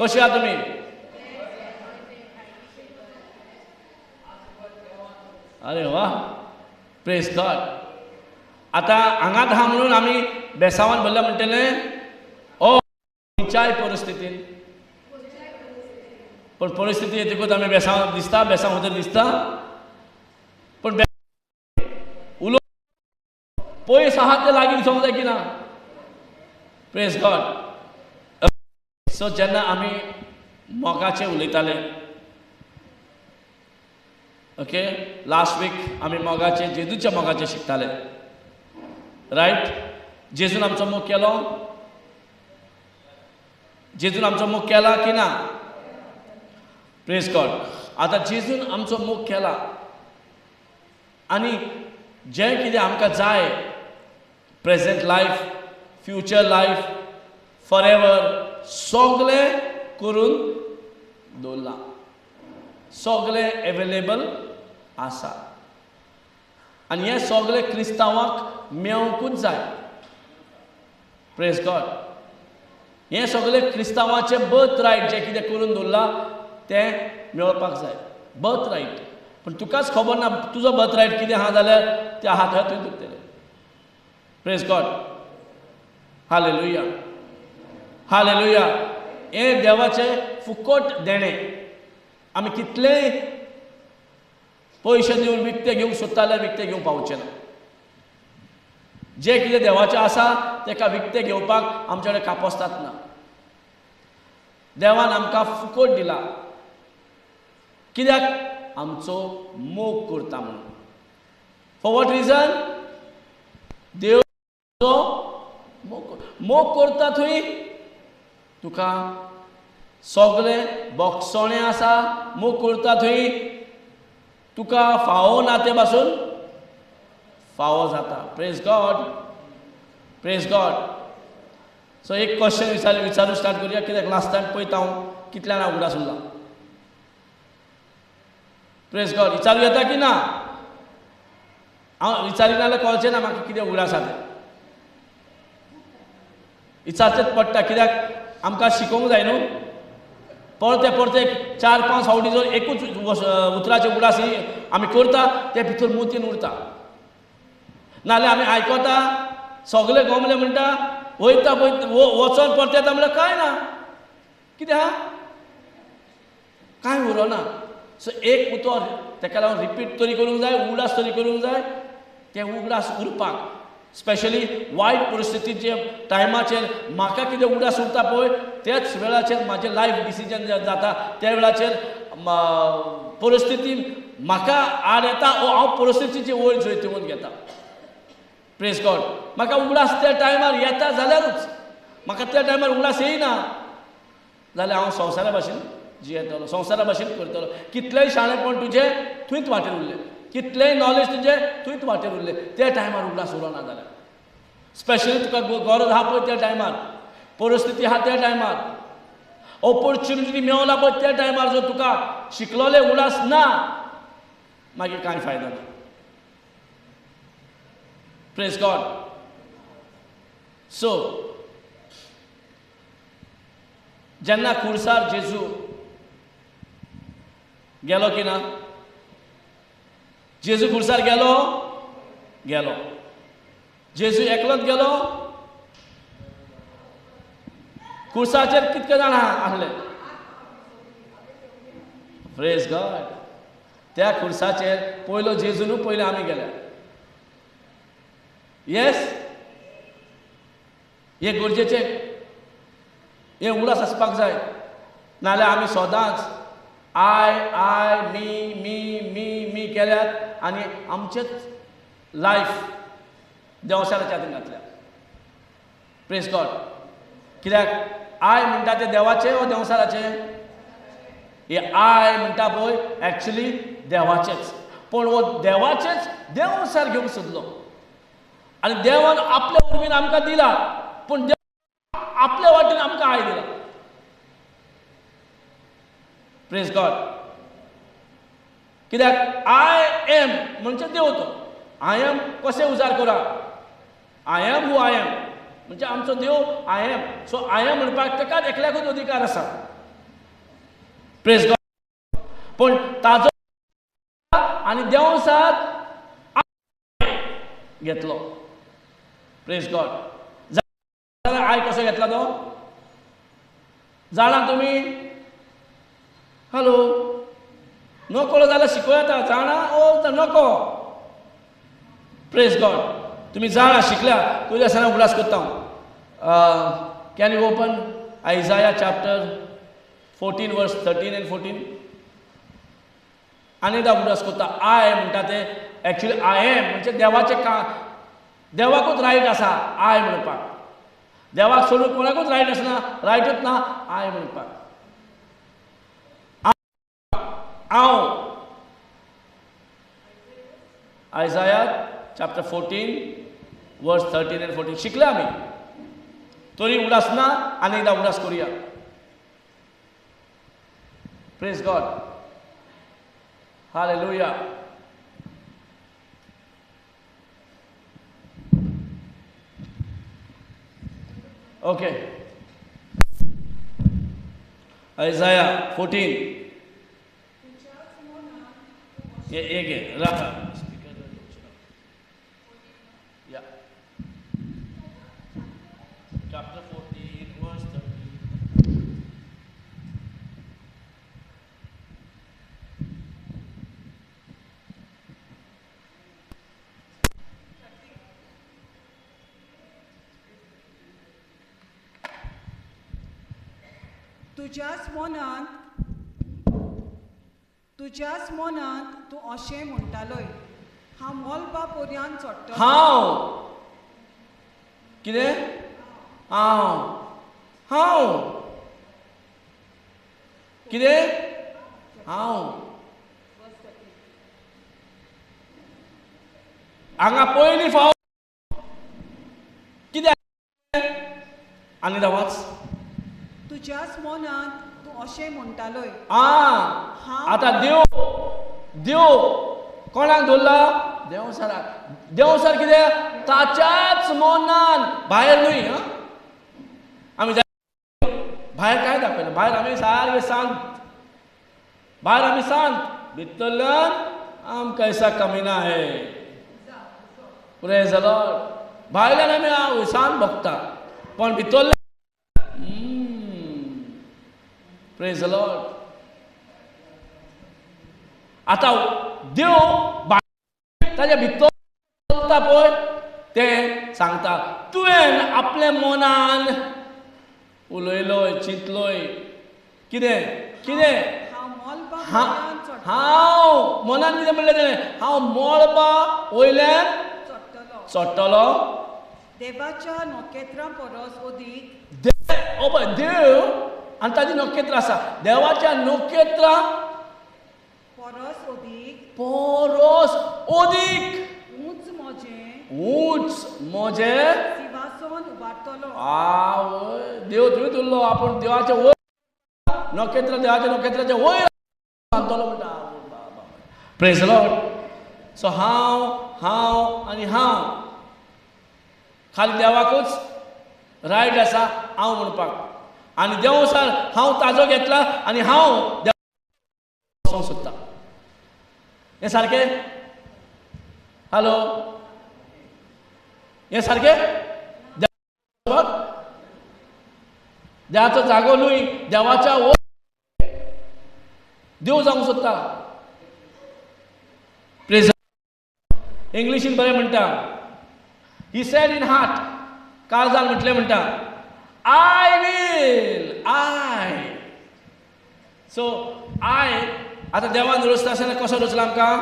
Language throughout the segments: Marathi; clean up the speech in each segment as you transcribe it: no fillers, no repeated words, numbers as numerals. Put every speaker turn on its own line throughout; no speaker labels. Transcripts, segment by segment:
कशी आहात तुम्ही? अरे वा, प्रेज गॉड. आता हांगात हा म्हणून आम्ही बेसावान बोलल्या म्हणटले ओ खंयच्याय परिस्थितीन, पण परिस्थिती येतकूच आमी बेसांव दिसता, बेसांव उतर दिसता, पण उलो पयस आहात ते लागीं दिसोंक जाय की ना? Praise God. सो जेन्ना आमी मोगाचें उलयताले, ओके, लास्ट वीक आमी मोगाचें, जेजूच्या मोगाचें शिकताले, रायट? जेजून आमचो मोग केलो, जेजून आमचो मोग केला की ना? Praise God. आतां जेजून आमचो मोग केला आनी जें कितें आमकां जाय, present life, future life, for ever, सगळें करून दवरलां, सगळें एवेलेबल आसा. आनी हें सगळें क्रिस्तांवांक मेळोंकूच जाय. Praise God. हें सगळें क्रिस्तांवाचें बर्थ रायट, जें कितें करून दवरलां तें मेळपाक जाय. Birth right. पण तुकाच खबर ना तुजो बर्थ रायट कितें आहा जाल्यार तें आहा थंय तुवें धरतलें. Praise God. Hallelujah, hallelujah. हें देवाचें फुकट देणें. आमी कितलेय पयशे दिवन विकतें घेवंक सोदता जाल्यार विकतें घेवंक पावचें ना. जें कितें देवाचें आसा तेका विकतें घेवपाक आमचे कडेन कापोसतात ना. देवान आमकां फुकट दिला. कित्याक? आमचो मोग करता म्हणून. For what region? देव मोग करता थंय तुका सगळें बोगसोणें आसा. मोग करता थंय तुका फावो ना तें पासून फावो जाता. Praise God, praise God. So एक क्वेश्चन विचारूंक स्टार्ट करुया. कित्याक लास्ट टायम पळयता हांव कितल्यान हांव उगडास उरला. Praise God. विचारूं येता की ना? हांव विचारिना जाल्यार कळचें ना म्हाका कितें उगडास आसा तें. विचारचेंच पडटा. कित्याक आमकां शिकोवंक जाय न्हू. परते परते 4-5 फावटी जर एकूच उतराचें उगडास आमी करता ते भितर मोतीन उरता. नाजाल्यार आमी आयकता सगळे गमले म्हणटा वयता वचोन परते येता म्हणल्यार कांय ना. कितें आहा? कांय उरना. सो एक उतर तेका लागून रिपीट तरी करूंक जाय, उगडास तरी करूंक जाय. तें उगडास उरपाक, स्पेशली वायट परिस्थितीचे टायमाचेर म्हाका कितें उगडास उरता पळय तेच वेळाचेर म्हाजें लायफ डिसिजन जाता. त्या वेळाचेर परिस्थिती म्हाका आड येता वो हांव परिस्थितीची वयर जैतवून घेता. Praise God. म्हाका उगडास त्या टायमार येता जाल्यारूच. म्हाका त्या टायमार उगडास येयना जाल्यार हांव संवसारा भाशेन जियेतलो, संवसारा भाशेन करतलो. कितलेंय शाणेपण तुजें थंयच वाटेर उरलें, कितलेंय नॉलेज तुजें थंयच वाटेर उरलें. त्या टायमार उगडास उरना जाल्यार, स्पेशली तुका गरज आहा पळय त्या टायमार, परिस्थिती आहा त्या टायमार, ऑपॉर्च्युनिटी मेळना पळय त्या टायमार जर तुका शिकलोले उगडास ना मागीर कांय फायदो ना. Praise God. सो जेन्ना खुर्सार जेजू गेलो की ना? जेजू खुर्सार गेलो, गेलो. जेजू एकलोच गेलो? खुर्साचेर कितके जाण आहले? Praise God. त्या खुर्साचेर पयलो जेजू न्हू, पयले आमी गेल्या. येस, हे गरजेचें. हें उगडास आसपाक जाय. नाजाल्यार आमी सदांच आय मी मी मी मी केल्यात आनी आमचेच लायफ देवशाराच्या हातीन घातल्या. Praise God. कित्याक आय म्हणटा तें देवाचें वो देवसाराचें? हे आय म्हणटा पळय एक्चुली देवाचेंच. पण वो देवाचेंच देवसार घेवंक सोदलो आनी देवान आपल्या उर्बेन आमकां दिला, पूण आपल्या वाटेन आमकां आय दिला. Praise God. कित्याक आय एम म्हणजे देव तो. आय एम कशें उजार करा? I am who I am म्हणजे आमचो देव I am. So I am म्हणपाक तेकाच एकल्याकूच अधिकार आसा. Praise God. पण ताजो आणि देवसात घेतलो. Praise God. जाल्यार आय कसो घेतला तो जाणा तुमी? हॅलो, नको जाल्यार शिको येता. जाणा ओ तर नको. Praise God. तुम्ही जाणा शिकल्या तुझ्या सणा उगडास करता. कॅन यू ओपन आयझाया चॅप्टर 14 वर्स 13 and 14. अनेकदा उगडास करता. आय म्हणटा ते एक्चुअली आय एम म्हणजे देवाचे देवाकूच रायट आसा आय म्हणपाक. देवाक सोडून कोणाकूच रायट आसना, रायटूच ना आय म्हणपाक. हांव आयझाया चॅप्टर 14 वर्स 13 and 14 शिकले आमी. तरी उगडास ना, अनेकदा उगडास करूया. Praise God. हालेलुया. ओके. आयझाया 14 एक आहे राखा. या चॅप्टर 14 वर्स 13.
तुज्याच मनांत तूं अशें म्हणटालोय, हांव मोलपा पर्यंत चडटलो.
हांव कितें? हांव कितें? हांव हांगा पयलीं फावट कितें? आनी वाच.
तुज्याच मनांत तूं अशें म्हणटालोय.
आतां देव कोणाक धरला? देवसाराक. देवसार कितें? ताच्याच मनान. भायर न्हय. आमी भायर काय दाखयना. भायर आमी सारके शांत. भायर आमी शांत. भितरल्यान आमकां ऐसा कमी ना है. Praise the Lord. भायल्यान आमी शांत भोगता पण भितरल्यान प्रेज द लॉर्ड. आता देव ताच्या भितर पळय तें सांगता. तुवें आपल्या मनान उलयलोय, चिंतलोय. कितें कितें? हांव मनान कितें म्हणलें तेणें? हांव मोळपा वयल्यान चडटलो.
देवाच्या नखेत्रां परस ओदीक.
देव आनी ताची नखेत्र आसा. देवाच्या नखेत्रां
परस ओदीक
उंच म्हजें
सिंहासन उबारतलो.
देव थंय उरलो. आपूण देवाच्या वयर नखेत्र, देवाच्या नखेत्राच्या वयर सांगतलो म्हणटा. Praise the Lord. सो हांव आनी हांव खाली देवाकूच रायट आसा हांव म्हणपाक. आनी देवसार हांव ताजो घेतला आनी हांव देवाक सोदता. हें सारकें? हॅलो, हें सारकें? देवाचो जागो न्हय, देवाच्या वयर देव जावंक सोदता. प्रेज. इंग्लिशीन बरें म्हणटा. He said in heart. काळजान म्हटलें म्हणटा आय विल. सो आतां देवान रचता आसतना कसो रचला आमकां?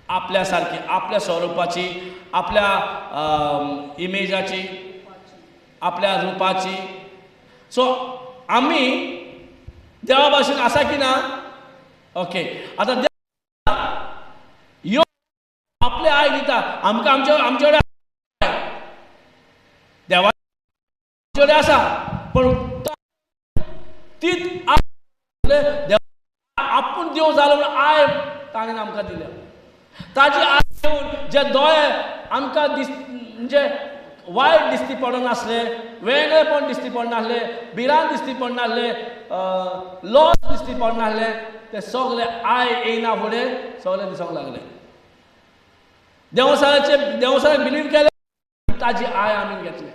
आपल्या सारकी, आपल्या स्वरुपाची, आपल्या इमेजाची, आपल्या रुपाची. सो आमी देवा भाशेन आसा की ना? ओके. आतां आपले आय दिता आमकां. आमचे देवा आसा पण तीच आपूण देव जालो म्हणून आय ताणें आमकां दिल्या. ताजी आय घेवन जे दोळे आमकां म्हणजे वायट दिसती पडनासले, वेगळेपण दिसती पडनासले, भिरांत दिसती पडनासले, लॉस दिसती पडनासले, ते सगळे आय येयना फुडें सगळे दिसोंक लागले. देवसाराक बिलीव केले, ताजी आय आमी घेतले.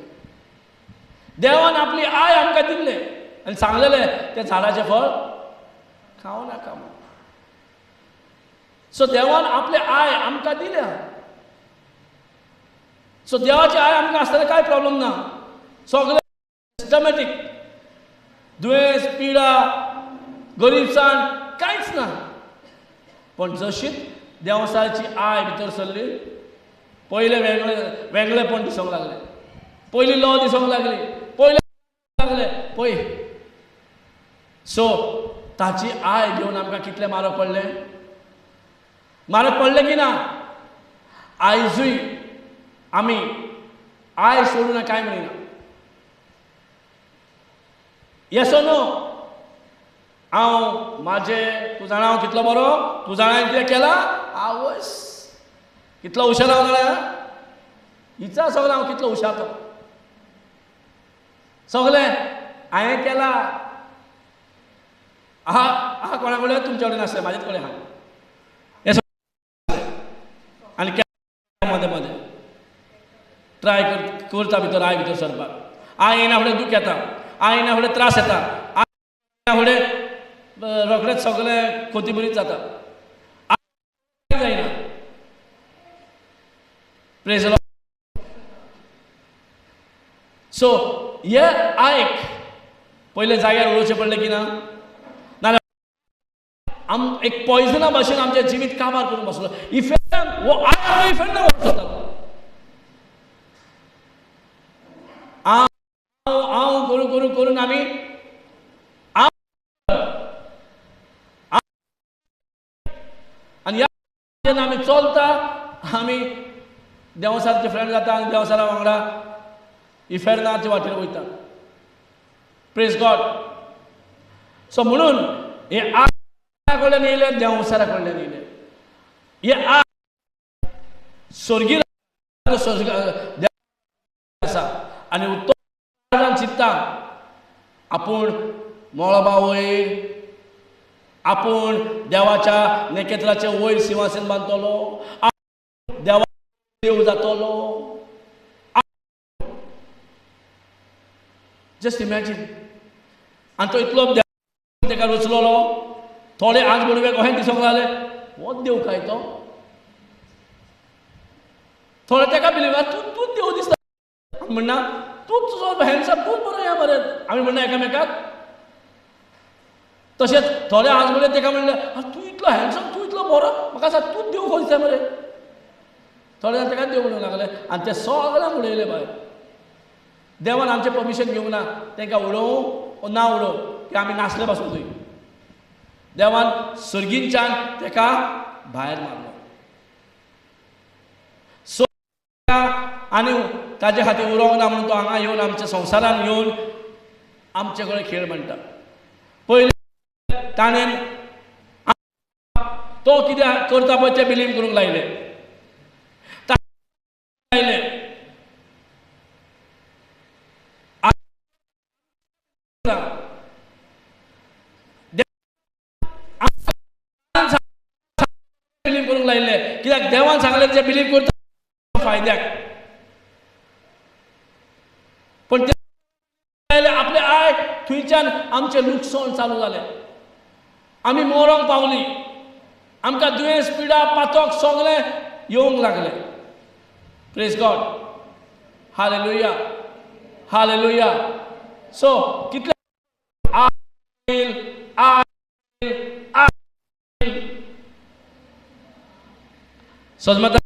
देवान आपली आय आमकां दिल्ले आनी सांगलेले ते झाडाचें फळ खावं नाका म्हणून. सो देवान आपले आय आमकां दिल्या. सो देवाची आय आमकां आसतना कांय प्रॉब्लेम ना. सगळे सिस्टमॅटीक, दुयेंस, पिडा, गरीबसाण कांयच ना. पण जशीच देवसाची आय भितर सरली, पयले वेगळेपण दिसोंक लागले, पयली लॉ दिसोंक लागली, पय. सो ताची आय घेवन आमकां कितले म्हारग पडले? म्हारग पडले की ना? आयजूय आमी आय सोडून कांय म्हणिना. Yes or no? हांव तूं जाणा हांव कितलो बरो? तूं जाणा हांवें कितें केलां? आवयस कितलो हुशार हांव जाणा? हिचा सगळें हांव कितलो हुशार तो. सगळें हांवें केलां. आहा कोणा कडेन? तुमचे कडेन नासलें, म्हाजेच कडेन आहा. हें सगळें आनी मदें मदें ट्राय करता भितर आय भितर सरपाक. आय येना फुडें दूख येता, आय येना फुडें त्रास येता, आय येना फुडें रोखडेंच सगळें खोतीबुरीत जाता. जायना. Praise the Lord. सो हे आयक पयले जाग्यार उडोवचें पडलें की ना? नाजाल्यार एक पॉयझना भाशेन आमचें जिवीत काबार करून बसलो. इफेक्टान वो आय इफेक्टान वचतालो. हांव करून करून आमी आनी जेन्ना आमी चलता आमी देवसारचे फ्रेंड जाता आनी देवसारा वांगडा इफेरनाच्या वाटेर वयता. Praise God. सो म्हणून हे आय कडल्यान येयले, देवसारा कडल्यान येयले. हे आय स्वर्गीय आसा आनी उत्तर चित्ता आपूण मोळोबा वयर, आपूण देवाच्या नेकेत्राचे वयर सिंहासन बांदतलो, देवा देव जातलो. Just imagine. आनी तो इतलो तेका रचलोलो. थोडे आज बुडवेक अशें दिसोंक लागले, हो देव काय तो? थोडे तेका बिलीव तूंच देव दिसता. म्हणना तूच तुजो हँडसम, तूच बरो या मरे. आमी म्हणना एकामेकाक. तशेंच थोडे आज बुडवे तेका म्हणले, तूं इतलो हँडसम, तूं इतलो बरो, म्हाका सांग तूच देव खंय दिसता मरे. थोडे जाण तेकाच देव म्हणूंक लागले आनी ते सगळ्यांक उडयले भायर. देवान आमचें परमिशन घेवंक ना तांकां उडोवं ना उडोवं, की आमी नासले पासून थंय. देवान सर्गींच्यान ताका भायर मारलो. सो आनी ताजे खातीर उरोंक ना म्हणून तो हांगा येवन आमच्या संवसारान येवन आमचे कडेन खेळ म्हणटा. पयलीं ताणें तो कितें करता पळय तें बिलीव करूंक लायले. बिलीव करूंक लायले कित्याक देवान सांगलें जे बिलीव करता फायद्याक. पण आपले आय थंयच्यान आमचें लुकसाण चालू जालें. आमी मरोंक पावलीं. आमकां दुयेंस, पिडा, पातक सगळें येवंक लागलें. Praise God. Hallelujah, hallelujah. So कितले समजता.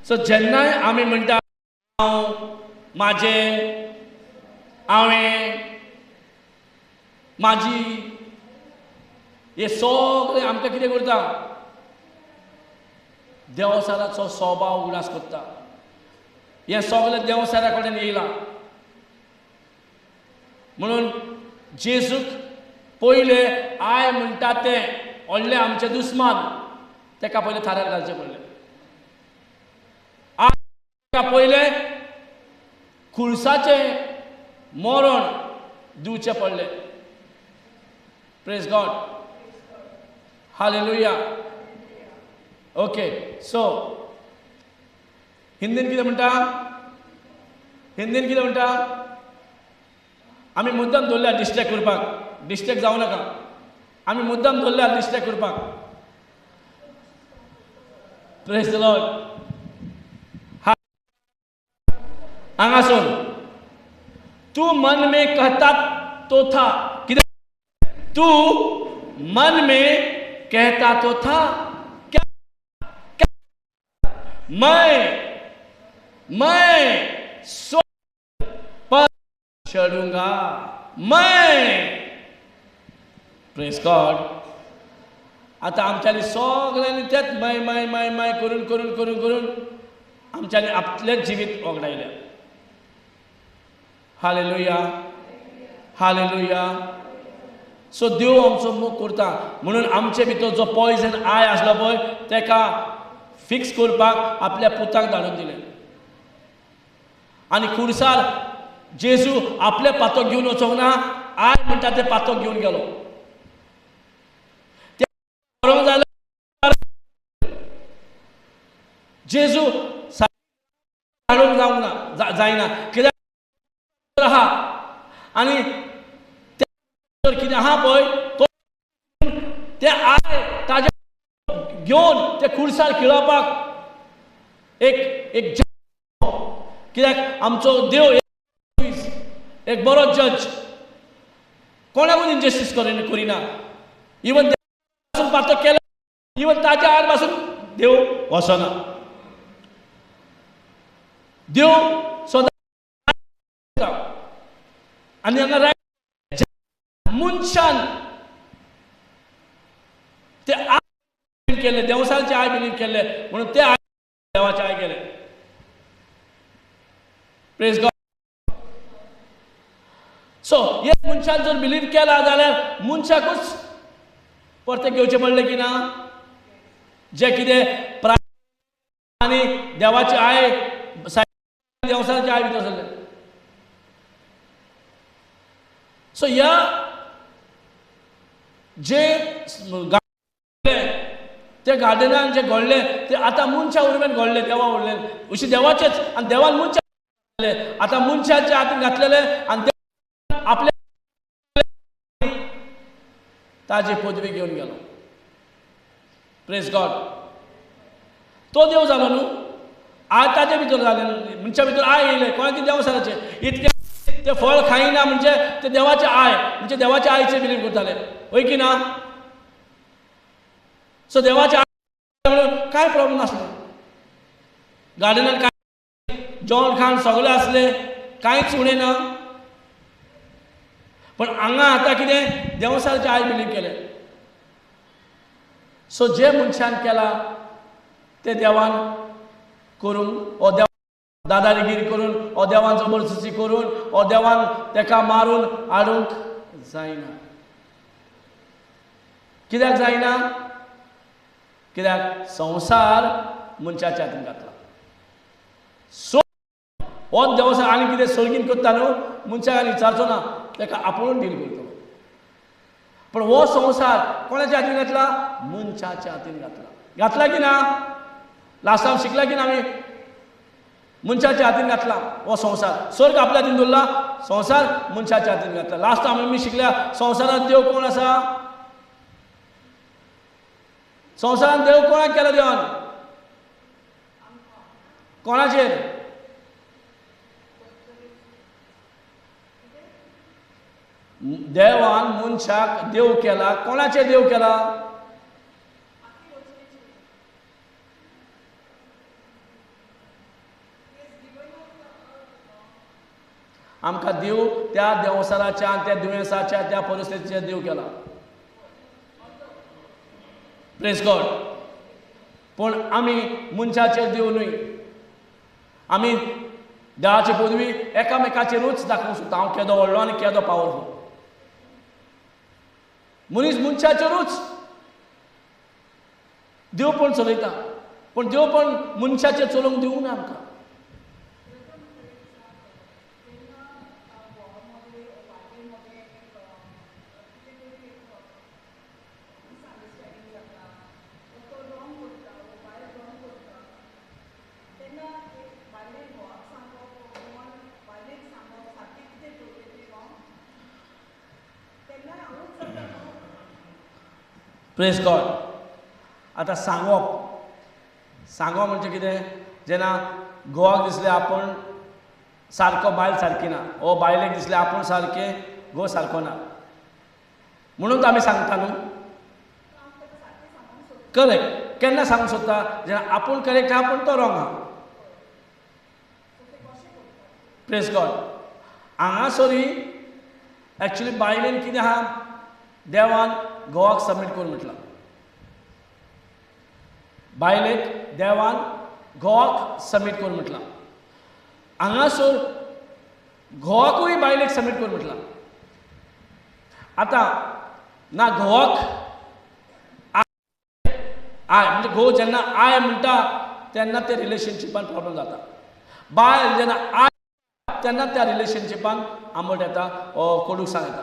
सो जेन्नाय आमी म्हणटा हांव, म्हाजें, हांवें, म्हाजी, हे सगळें आमकां कितें करता? देवसाराचो स्वभाव उगडास करता. हें सगळें देवसारा कडेन येयलां. म्हणून जेजूक पयले आय म्हणटा तें व्हडलें आमचें दुस्मान ताका पयलें थाऱ्यार घालचें पडलें. आय पयलें खुळसाचे मरण दिवचे पडले. Praise God. Hallelujah. Okay. So हिंदीन कितें म्हणटा? हिंदीन कितें म्हणटा? आमी मुद्दाम दवरल्या डिस्ट्रॅक्ट करपाक. डिस्ट्रॅक्ट जावं नाका. आमी मुद्दाम दवरल्या डिस्ट्रॅक्ट करपाक. Praise the Lord. हांगासून तू मन में कहता तो था. कितें? तू मन में कहता तो था क्या? मैं स्वर्ग पर चढूंगा. मैं. Praise God. आता आमच्यानी सगळ्यांनी तेच मै मै मै मै करून करून करून करून आमच्यानी आपलेच जिवीत वगडायल्या. हालेलुया. हालेलुया. सो देव आमचो मोग करता. म्हणून आमचे भितर जो पॉयझन आय आसलो पळय तेका फिक्स करपाक आपल्या पुताक धाडून दिलें. आनी खुर्सार जेजू आपले पातोक घेवन वचोंक ना. आय म्हणटा ते पातोक घेवन गेलो. जेजू धाडूंक जावंक ना जायना. कित्याक आहा आनी कितें आहा पळय तो ते आय ताजे घेवन ते खुर्सार खेळपाक एक कित्याक आमचो देव एक बरो जज. कोणाकूच इनजस्टीस करिना. इवन पातक केला इवन ताच्या आड पासून देव वचना. देव सदां आनी हांगा मनशान ते आय केले. देवसाचे आय बिलीव केले म्हणून ते आय देवाचे आय केले. Praise God. सो हे मनशान जर बिलीव केला जाल्यार मनशाकूच परते घेवचे पडले की ना. जे कितें आनी देवाचे आय देवसाचे आय भितर सरले. सो ह्या जे ते गार्डनान जे घडले ते आतां मनशा उर्मेन घडले. देवा उरले अशी देवाचेच आनी देवान मनशा आतां मनशाच्या हातीन घातलेले आनी आपले ताजी पदवी घेवन गेलो. Praise God. तो देव जालो न्हू. आय ताजे भितर जाले. मनशा भितर आय येयले. कोणाचे देवसाराचे इतके ते फळ खायना म्हणजे ते देवाचे आय म्हणजे देवाच्या आईचे बिलीव करताले. होय की ना. सो देवाचे आय म्हणून काय प्रॉब्लेम नासलो. गार्डनान काय जेवण खाण सगळें आसले. कांयच उणें ना. पण हांगा आतां कितें देवसाचे आय बिलीव केले. सो जे मनशान केला ते देवान करूंक ओ देव दादागिरी करून ओ देवान जबरदस्ती करून ओ देवान तेका मारून हाडूंक जायना. कित्याक जायना? कित्याक संवसार मनशाच्या हातीन घातला. सो हो देवसार आनी कितें सर्गीन करता न्हू मनशाक आनी विचारचो ना. तेका आपुणूच डील करतलो. पण हो संवसार कोणाच्या हातीन घातला? मनशाच्या हातीन घातला. घातला की ना? लास्ट टायम शिकला की ना आमी? मनशाच्या हातीन घातला हो संवसार. स्वर्ग आपल्या हातीन दवरला. संवसार मनशाच्या हातीन घातला. लास्ट टायम आमी शिकल्या संवसारांत देव कोण आसा? संवसारांत देव कोणाक केला देवान? कोणाचेर? देवान मनशाक देव केला. कोणाचेर देव केला? आमकां देव त्या देवसाराच्या त्या दुयेंसाच्या त्या परिस्थितीचेर देव केला. Praise God. पण आमी मनशाचेर देव न्हय. आमी देवाची पदवी एकामेकाचेरूच दाखोवंक सोदता. हांव केदो व्हडलो आनी केदो पावरफूल. मनीस मनशाचेरूच देव पण चलयता. पण देव पण मनशाचेर चलोवंक दिवंक ना आमकां. Praise God. आतां सांगप म्हणजे कितें, जेन्ना घोवाक दिसलें आपूण सारको बायल सारकी ना, ओ बायलेक दिसलें आपूण सारकें घोव सारको ना, म्हणून तो आमी सांगता न्हू. करेक्ट. केन्ना सांगूंक सोदता, जेन्ना आपूण करेक्ट आहा पूण तो रॉंग आहा. Praise God. हांगासरी एक्चुली बायलेन कितें आहा, देवान घोवाक सबमीट कर म्हटलां. बायलेक देवान घोवाक सबमीट कर म्हटलां. हांगासर घोवाकूय बायलेक सबमीट कर म्हटलां. आतां ना घोवाक आय म्हणजे घोव जेन्ना आय म्हणटा तेन्ना ते रिलेशनशिपान प्रॉब्लम जाता. बायल जेन्ना आय तेन्ना त्या रिलेशनशिपान आंबट येता, कोडूसाण येता.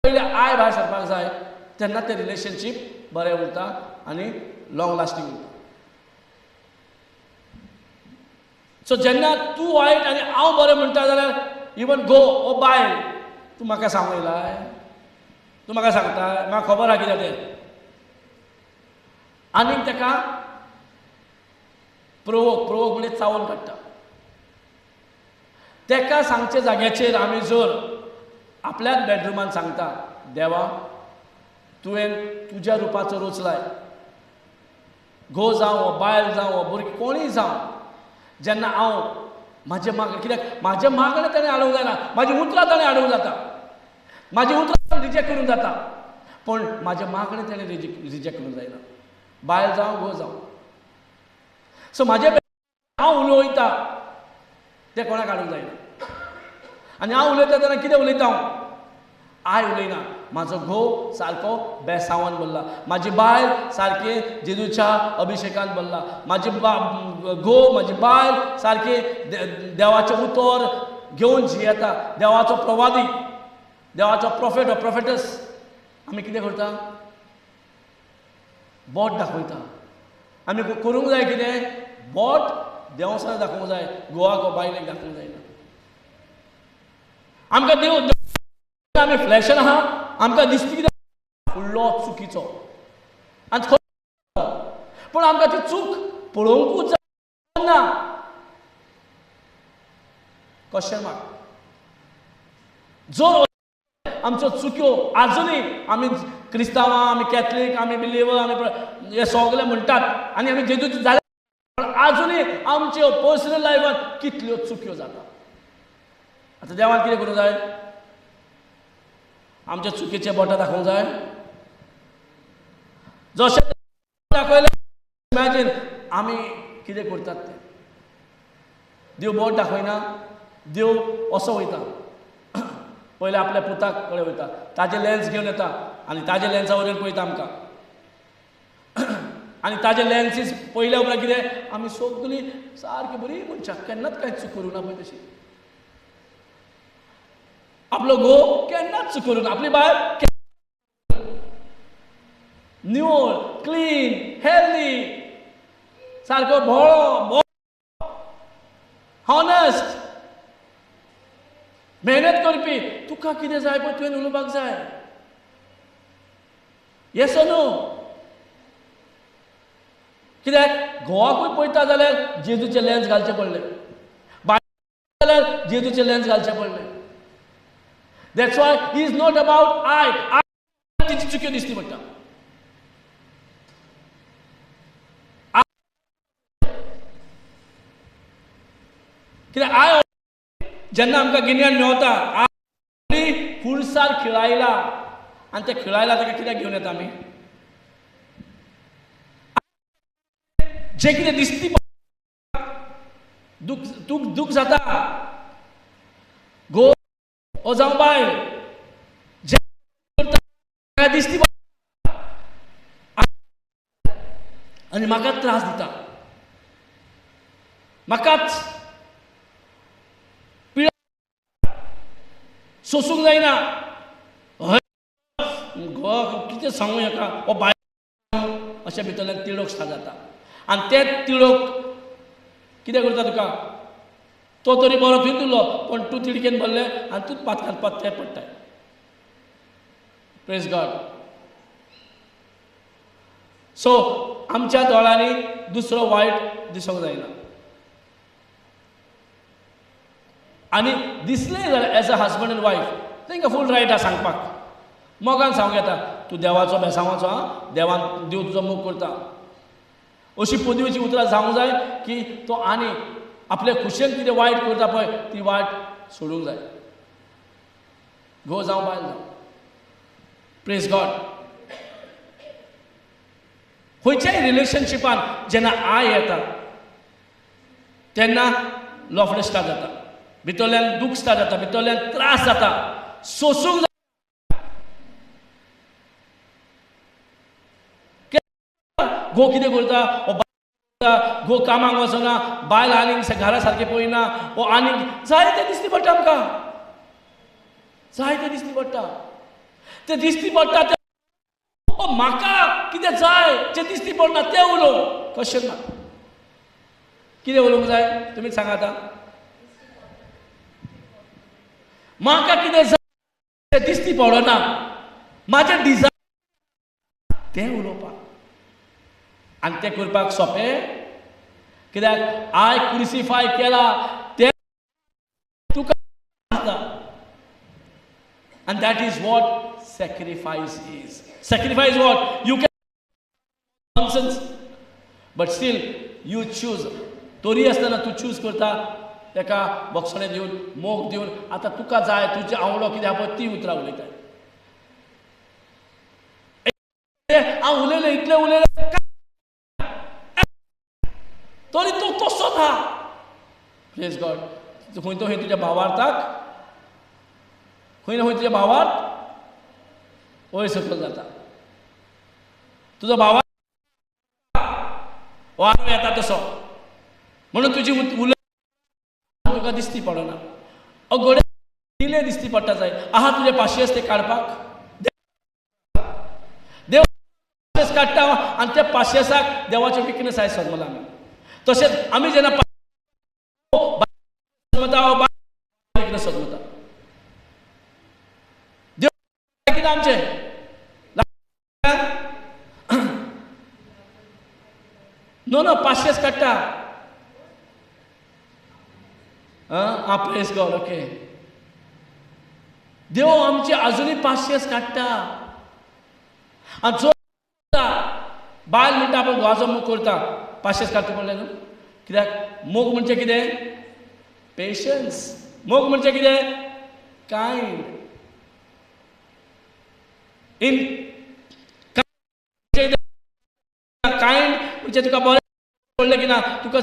पयलीं आय भायर सरपाक जाय, तेन्ना तें रिलेशनशीप बरें उरता आनी लाँग लास्टींग उरता. सो जेन्ना तूं वायट आनी हांव बरें म्हणटा जाल्यार इवन घोव ओ बायल, तूं म्हाका सांगूं येयलाय, तूं म्हाका सांगताय, म्हाका खबर आहा कितें तें. आनीक ताका प्रोवोक म्हणजे चावून काडटा. ताका सांगचे जाग्याचेर आमी जर आपल्याच बेडरुमान सांगता, देवा तुवें तुज्या रुपाचो रचलाय, घोव जावं वो बायल जावं वो भुरगीं कोणीय जावं, जेन्ना हांव म्हाजें मागणें, कित्याक म्हाजें मागणें ताणें हाडूंक जायना, म्हाजीं उतरां ताणें हाडूंक जाता, म्हाजीं उतरां रिजेक्ट करूंक जाता, पूण म्हाजें मागणें ताणें रिजेक्ट करूंक जायना, बायल जावं घोव जावं. सो म्हाजें हांव उलयता तें कोणाक हाडूंक जायना. आनी हांव उलयता तेन्ना कितें उलयता हांव, आय उलयना, म्हाजो घोव सारको बेसांवान भरला, म्हाजी बायल सारके जेजूच्या अभिशेकान भरला, म्हाजी घोव म्हाजी बायल सारके देवाचें उतर घेवन जियेता, देवाचो प्रवादी, देवाचो प्रॉफेट वा प्रॉफेटस. आमी कितें करता, बोट दाखयता. आमी करूंक जाय कितें, बोट देवसाक दाखोवंक जाय, घोवाक वा बायलेक दाखोवंक जायना. आमकां देव आमी फ्लॅशान आहा, आमकां दिसता कितें फुडलो चुकीचो आनी खरो, पूण आमकां ती चूक पळोवंकूच जायना. Question mark. जर आमच्यो चुक्यो आजुनूय आमी क्रिस्तांवां, आमी कॅथलीक, आमी बिलिवर, आमी हे सगळे म्हणटात आनी आमी जेजूचे जाले, पण आजुनूय आमच्यो पर्सनल लायफान कितल्यो चुक्यो जाता. आतां देवान कितें करूंक जाय, आमच्या चुकीचे बोटां दाखोवंक जाय. जशें दाखयलें, इमॅजीन आमी कितें करतात तें. देव बोट दाखयना, देव असो वयता, पयले आपल्या पुताक कडेन वयता, ताजे लेन्स घेवन येता आनी ताजे लेन्सा वयल्यान पळयता आमकां, आनी ताजे लेन्सीस पयल्या उपरांत कितें, आमी सगळीं सारकीं बरीं मनशां, केन्नाच कांय चूक करूं ना पळय तशी. आपलो घोव केन्नाच चूक करूं ना, आपली बायल निवळ, क्लीन, हेल्दी, सारको भोळो, हॉनेस्ट, मेहनत करपी. तुका कितें जाय पळय तुवें उलोवपाक जाय. Yes or no? कित्याक घोवाकूय पळयता जाल्यार जेजूचे लेन्स घालचे पडले, बायल जाल्यार जेजूचे लेन्स घालचे पडले. That's why he is not about I तिची चुक्यो दिसली पडटा. कित्याक आय जेन्ना आमकां गिन्यान मेवता, खुर्सार खिळायला आनी ते खिळायला ताका कित्याक घेवन येता आमी, जें कितें दिसती दूख जाता, घोव ओ जावं बायल जें दिसती आनी म्हाका त्रास दिता, म्हाकाच सोसूंक जायना. घोवाक कितें सांगूं हेका, ओ बायल अशें भितरल्यान तिडोक स्टार्ट जाता. आनी ते तिडोक कितें करता तुका, तो तरी बरो थंय उरलो, पण तूं तिडकेन भरलें आनी तूंच पातकान पत्ते पडटाय. Praise God. सो आमच्या दोळांनी दुसरो वायट दिसूंक जायना. आनी दिसलें जाल्यार as a husband end wife तांकां फूल रायट आसा सांगपाक. मोगान सांगूंक येता तूं देवाचो बेसांवाचो आं, देवान देव तुजो मोग करता. अशी पदवेची उतरां जावंक जाय की तो आनी आपल्या खुशेन कितें वायट करता पळय ती वायट सोडूंक जाय. घोव जावं बायल जावं. Praise God. खंयच्याय रिलेशनशिपान जेन्ना आय येता तेन्ना लोफडे स्टार्ट जाता, भितरल्यान दूख स्टार्ट जाता, भितरल्यान त्रास जाता, सोसूंक जाय. घोव कितें करता, घोव कामाक वचना, बायल आनीक घरा सारकें पळयना, वो आनीक जायतें दिश्टी पडटा आमकां. जायतें दिश्टी पडटा. तें दिश्टी पडटा तें म्हाका कितें जाय जें दिश्टी पडना तें उलोव. Question mark. कितें उलोवंक जाय तुमीच सांगा आतां. म्हाका कितें जाय तें दिश्टी पडना, म्हाजें डिझायर तें उलोवपाक. आनी तें करपाक सोंपें कित्याक आय क्रुसिफाय केला तें तुका दिसता. And that is what sacrifice is. Sacrifice what? You can nonsense, but still you choose. तोरी आसतना तूं चूज करता तेका बोक्षणे दिवन मोग दिवन आतां तुका जाय तुजे आवडो कितें आहा पळय ती उतरां उलयता. हांव उलयलें इतलें उलयलें तरी तूं तसोच आहा. Praise God. खंय तो खंय तुज्या भावार्थाक खंय ना खंय तुज्या भावार्थ वयर सकयल जाता. तुजो भावार्थ वारो येता तसो म्हणून तुजी उलय तुका दिश्टी पडना. घोडे दिले दिश्टी पडटा जाय. आहा तुजे पाशयेस ते काडपाक. देव पाशयेस काडटा आनी त्या पाशयेसाक देवाचे विकनेस आय समजला आमी. तशेंच आमी जेन्ना विकनेस समजता देव आमचे नो पाशयेस काडटा. Praise God. ओके. देव आमचे अजुनूय पाशयेस काडटा. आनी जो बायल म्हणटा आपण घोवाचो मोग करता पाशयेस काडटा म्हणलें न्हू. कित्याक मोग म्हणजे कितें? पेशन्स. मोग म्हणजे कितें? कायंड. इन कायंड म्हणजे तुका बरें पडलें की ना, तुका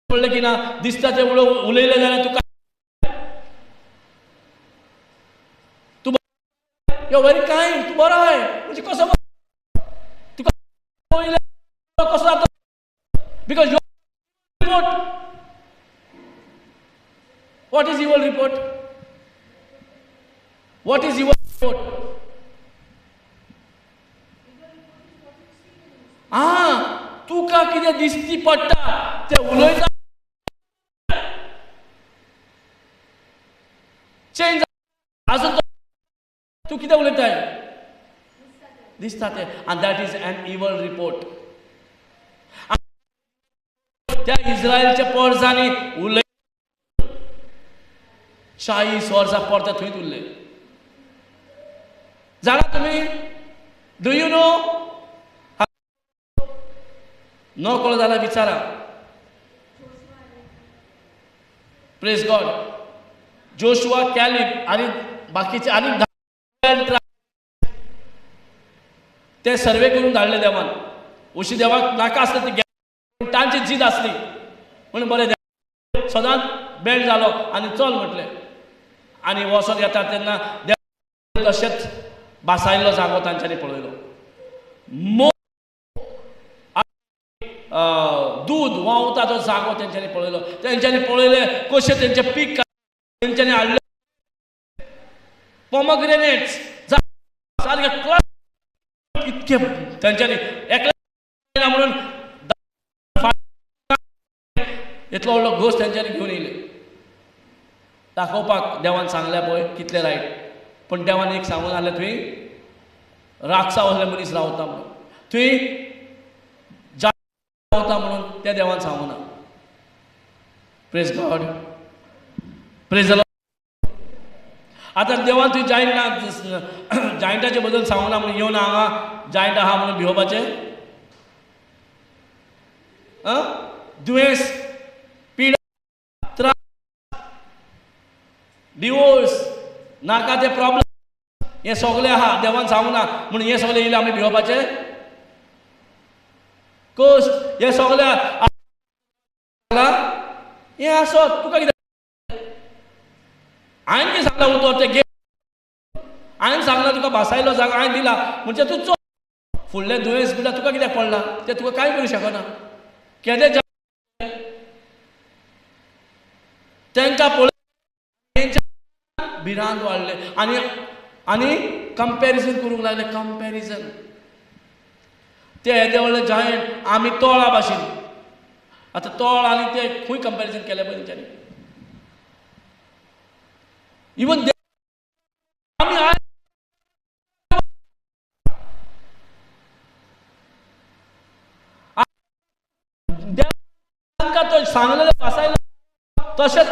पडलें की ना, दिसता तें उलयलें जाल्यार तुका तूं यू व्हेरी कायंड, तूं बरो आय म्हणजे कसो तुका कसो जाता because you report. What is your report? What is your report? तुका कितें दिश्टी पडटा तें उलयता. चेंज आजून तूं कितें उलयताय दिसता तें. and that is an evil report. त्या इस्रायलच्या परजांनी उलय 40 वर्सां परते थंयच उरले. जाणा तुमी? Do you know? न कळो जाल्यार विचारा. Praise God. जोशुआ, कॅलेब आनी बाकीचे आनी ते सर्वे करून धाडले देवान. अशी देवाक नाका आसली ती तांची जीद आसली म्हणून बरें सदांच बेल्ट जालो आनी चल म्हटलें. आनी वसत येता तेन्ना देव तशेंच बासायल्लो जागो तांच्यांनी पळयलो. दूद व्हांवता तो जागो तेंच्यांनी पळयलो. तेंच्यांनी पळयलें कशें तेंचें पीक तेंच्यांनी हाडलें. पोमोग्रेनेट्स सारके इतके तेंच्यांनी एकल्या म्हणून इतलो व्हडलो घोस तेंच्यांनी घेवन येयले दाखोवपाक. देवान सांगलें पळय कितलें रायट. पण देवान एक सांगून आसलें थंय राक्षसा असले मनीस रावता म्हणून. थंय पावता म्हणून त्या देवान सांगूना. Praise God. Praise the Lord. आता देवान तुवें जायंटाचे बद्दल सांगूना म्हणून येवन हांगा जायंट आहा म्हणून भिवपाचे. दुयेंस, पिडा, त्रास, डिवोर्स, नाका ते प्रॉब्लेम हे सगळे आहा देवान सांगूना म्हणून हे सगळे येयले आमी भिवपाचे. कश्ट हे सगळे हे आसत. तुका कितें हांवें कितें सांगला उतर ते घे. हांवें सांगला तुका भासायलो जागा हांवें दिला म्हणजे तूं चल. फुडले दुयेंस बिला तुका कित्याक पडला ते तुका कांय करूं शकना. केदें तांकां पळय भिरांत वाडले आनी कंपॅरिजन करूंक लागले. कंपॅरिजन ते येदे व्हडले जायंट आमी तोळा भाशेन. आतां तोळ आनी ते खंय कंपॅरिजन केलें पळय तेंच्यांनी. इवन आमी तांकां तो सांगलेलें भासायला तशेंच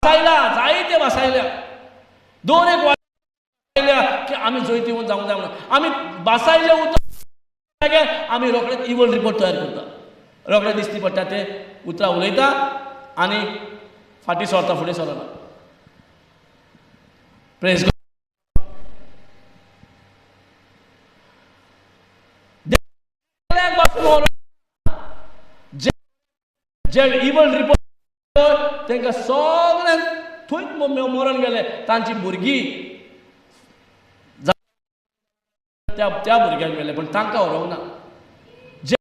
भासायला जायते भासायल्या. दोन एक की आमी जैत येवन जावंक जाय म्हणून आमी भासायले उतर आमी रोखडेच इवल रिपोर्ट तयार करता. रोखडें दिसती पडटा ते उतरां उलयता आनी फाटीं सरता फुडें सरना. Praise God. जे इवल रिपोर्ट तांकां सगळ्यांक थंयच मरण गेले. तांची भुरगीं त्या भुरग्यांक गेले पण तांकां व्हरोंक ना. जे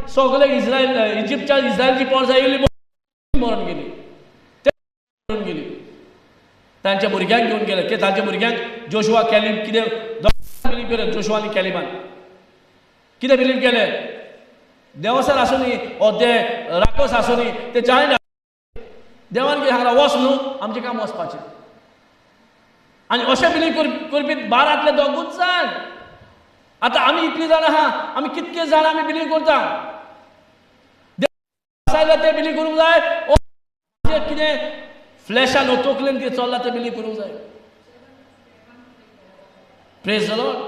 सगळे इजिप्तच्या इस्रायलची पोरसां येयली मरण गेली. ते मरण गेली. तांच्या भुरग्यांक घेवन गेले की तांच्या भुरग्यांक जोशुआ कॅलिब कितें बिलीव केलें. जोशुआ आनी कॅलिबान कितें बिलीव केलें. देवसर आसूं न्ही ओ ते राकोस आसूं न्ही ते जायंट देवान कितें सांगलां वच न्हू आमचें काम वचपाचें. आनी अशें बिलीव करपी बारांतले दोगूच जाण. आतां आमी इतलीं जाण आहा आमी कितके जाण आमी बिलीव करता. ते बिलीव करूंक जाय कितें फ्लॅशान ओ तोकलेन कितें चल्लां तें बिलीव करूंक जाय. Praise the Lord.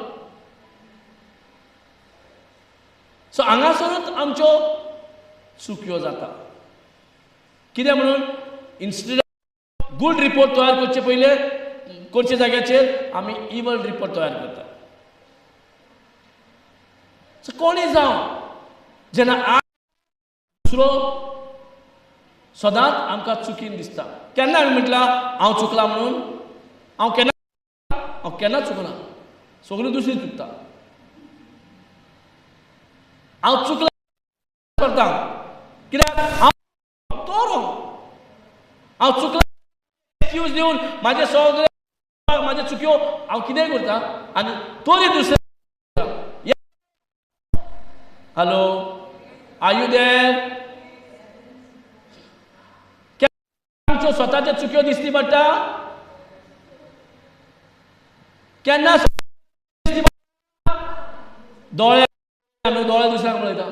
सो हांगासरूच आमच्यो चुक्यो जाता. कितें म्हणून इन्स्टेड ऑफ गूड रिपोर्ट तयार करचे पयले करचे जाग्याचेर आमी इवल रिपोर्ट तयार करता. सो कोणी जावं जेन्ना दुसरो सदांच आमकां चुकीन दिसता. केन्ना हांवें म्हटलां हांव चुकला म्हणून. हांव केन्ना चुकना. सगळीं दुसरीं चुकता. हांव चुकला करता कित्याक हांव चुकला एक्सक्यूज दिवन म्हाजे सगळे म्हाजे चुक्यो हांव कितेंय करता आनी तोरी दुसरे. Hello are you there. आमच्यो स्वताच्यो चुक्यो दिसती पडटा. केन्ना दोळे दुसऱ्यांक पळयता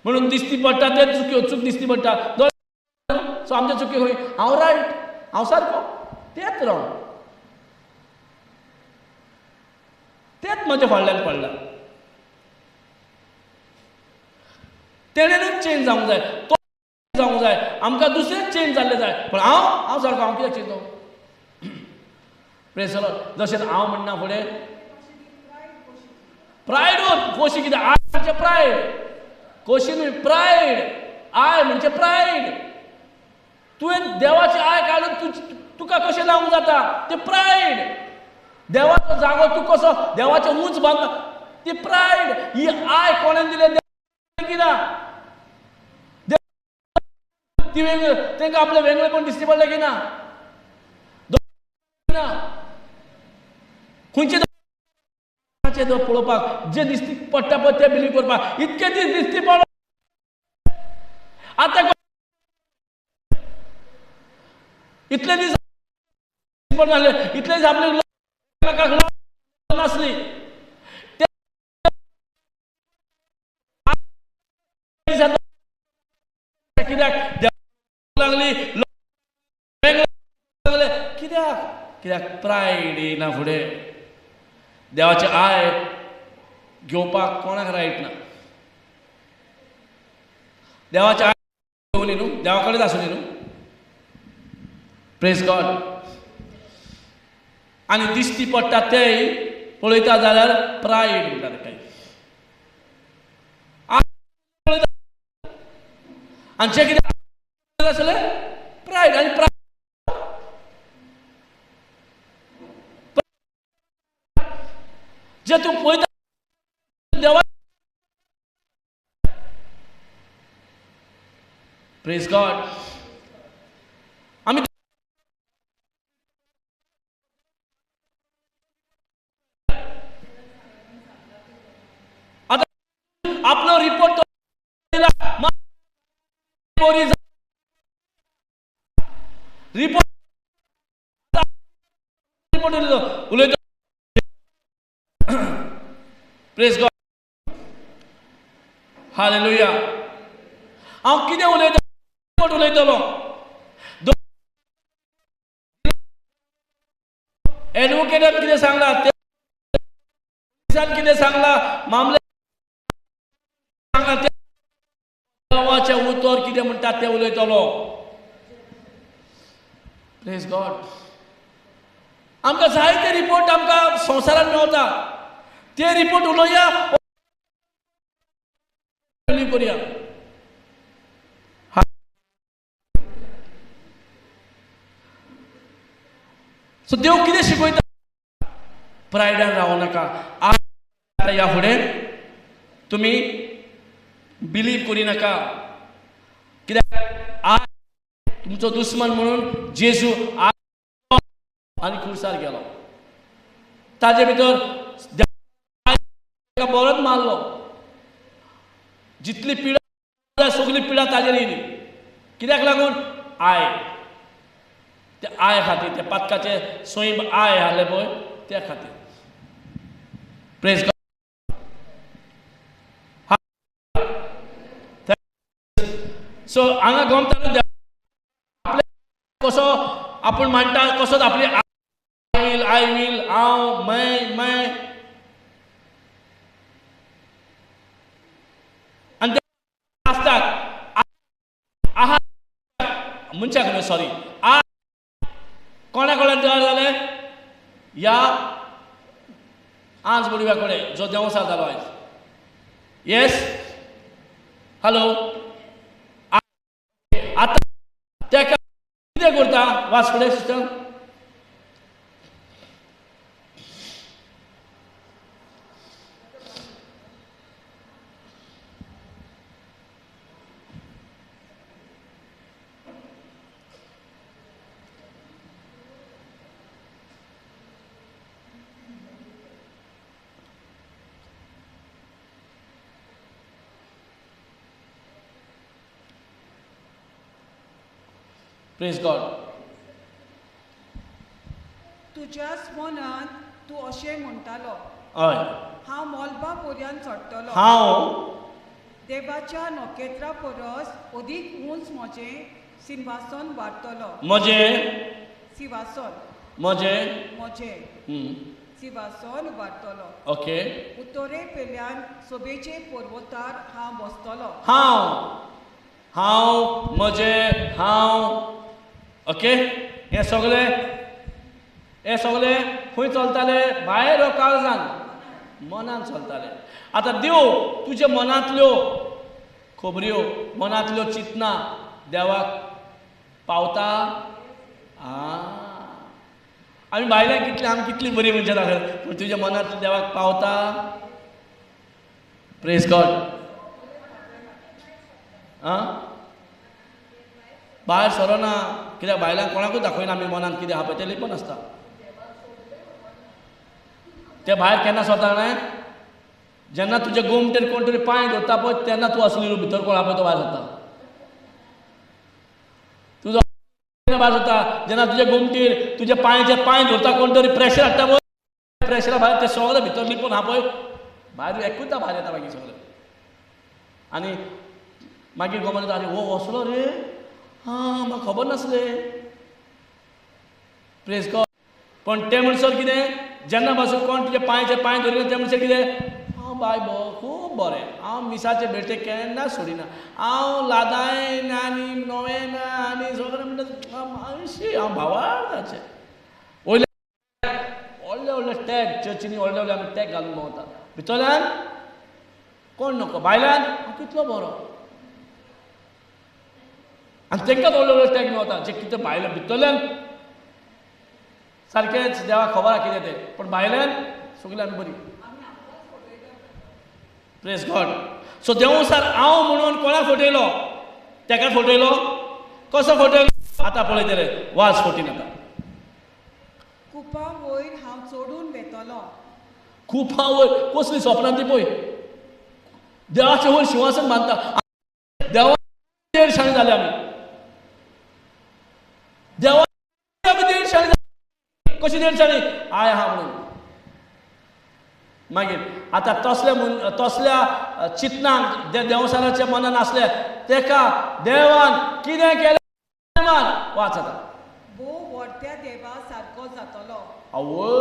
म्हणून दिसती पडटा ते चूक दिसती पडटा. दोळे सो आमच्यो चुक्यो खंय. हांव रायट हांव सारको तेच रॉंग. तेच म्हज्या फाटल्यान पडला. तेणेनूच चेंज जावंक जाय. तो जावंक जाय. आमकां दुसरेच चेंज जाल्ले जाय. पण हांव सारको हांव कित्याक चेंज जावं. Praise the Lord. जशें हांव म्हणना फुडें प्रायडूच खोशी कितें आय म्हणजे प्रायड. खोशी न्हय प्रायड. आय म्हणजे प्रायड. तुवें देवाची आय काडून तुका कशें जावंक जाता ते प्रायड. देवाचो जागो तूं कसो देवाचें उंच बांदला ती प्रायड. ही आय कोणें दिलें कित्याक ती वेगळी तांकां आपलें वेगळेपण दिसती पडलें की ना. खंयचे पळोवपाक जे दिसती पडटा पळय ते बिलीव करपाक इतके दीस दिसती पडो. आतां इतले दीस जाले इतले दीस आपले नासली कित्याक देवाक लागली लागले कित्याक प्रायड येयना फुडें. देवाचे आय घेवपाक कोणाक रायट ना. देवाचे आय घेवनी न्हू, देवा कडेच आसुनी न्हू. Praise God. आनी दिश्टी पडटा तेय पळयता जाल्यार प्रायड म्हणटा तेका. आनी जे कितें आसलें प्रायड आनी प्रायड जे तूं पळयता देवा. Praise God. आमी आतां आपलो रिपोर्ट उलयता. Praise God. हालेलुया. हांव कितें उलयतलो. एडवोकेटान कितें सांगला, कितें सांगला, मामले सांगला, देवाचें उतर कितें म्हणटा तें उलयतलो. Praise God. आमकां जायते रिपोर्ट आमकां संवसारान मेवता. ते रिपोर्ट उलोवया करूया. सो देव कितें शिकयता, प्रायडान रावूं नाका. ह्या फुडें तुमी बिलीव करी नाका. कित्याक आज तुमचो दुश्मन म्हणून जेजू आनी खुर्सार गेलो. ताजे भितर बरोच मारलो. जितली पिडा सगळी पिडा ताजेर येयली. कित्याक लागून आय, ते आय खातीर, ते पातकाचे सोय आय आहले पळय त्या खातीर. Praise God. सो हांगा गमता कसो आपूण मांडटा, कसोच आपली आय वील हांव मैं आनी ते आसतात आहा मनशा कडेन. सॉरी, कोणा कडेन तयार जाले? ह्या आज बुडव्या कडेन जो देंवसार जालो आयज. Yes, hello. आतां तेका कितें करता? वाच फुडें सिस्टम. Praise God.
तुज्याच मनांत तूं अशें म्हणटालो,
हय,
हांव मोलबा पर्यंत चडटलो.
हांव
देवाच्या नखेत्रा परस अदीक उंच म्हजें सिंहासन वाडटलो.
म्हजें सिंहासन
वाडटलो.
ओके.
उत्तरे पेल्यान सभेचे पर्वतार हांव बसतलो.
हांव ओके. हे सगळे खंय चलताले? भायर हो काळजान, मनान चलताले. आतां देव तुज्या मनांतल्यो खबऱ्यो, मनांतल्यो चिंतना देवाक पावता. आमी भायल्यान आमी कितली बरी मनशां दाखय, पूण तुज्या मनांतली देवाक पावता. Praise God. भायर सरना. कित्याक भायल्यान कोणाकूच दाखयना आमी मनांत कितें आहा पळय, तें लिपोन आसता. ते भायर केन्ना स्वता जाणाय? जेन्ना तुजे गोमटेर कोण तरी पांय धरता पळय तेन्ना तूं असली भितर कोण आहा पळय तो भायर सरता. तुजो भायर सरता जेन्ना तुजे गोमटेर तुजे पांयाचेर पांय धरता कोण तरी प्रेशर हाडटा पळय, प्रेशरा भायर ते सगळे भितर लिपोन आहा पळय भायर एकूच भायर येता मागीर सगळे. आनी मागीर गमन अरे हो वसलो रे हां म्हाका खबर नासलें प्रेज गॉड पण ते म्हणसर कितें जेन्ना पासून कोण तुजे पांयचे पांय धरिना ते म्हणसर कितें हांव बाय खूब बरें हांव मिसाचे बेश्टे केन्ना सोडिना हांव लादाय आनी नोवें आनी सगळें म्हणटा हांव भावार्थाचें व्हडले व्हडले टॅग चर्चीनी व्हडले व्हडले आमी टॅग घालून भोंवता भितरल्यान कोण नको भायल्यान कितलो बरो आनी तांकां व्हडले व्हडले टॅग मेवता जे कितें भायले भितरल्यान सारकेंच देवाक खबर आहा कितें तें पण भायल्यान सगळीं आमी बरी प्रेज गॉड सो देव सर हांव म्हणून कोणाक फटयलो ताका फटयलो कसो फटयलो आतां पळयतले वाज 14 आतां
कुपा वयर हांव चडून वेतलो
खूप वयर कसली स्वप्नां ती पळय देवाचे वयर सिंहासन बांदता देवा देडशाणी जाले आमी देवा देडशाणी कशी देडशाणी आय आहा म्हणून मागीर आतां तसल्या चिंतनांक जे देवसानाच्या मनान आसले तेका देवान कितें केलें वाच आतां
भोव व्हडत्या देवा सारको जातलो
आवय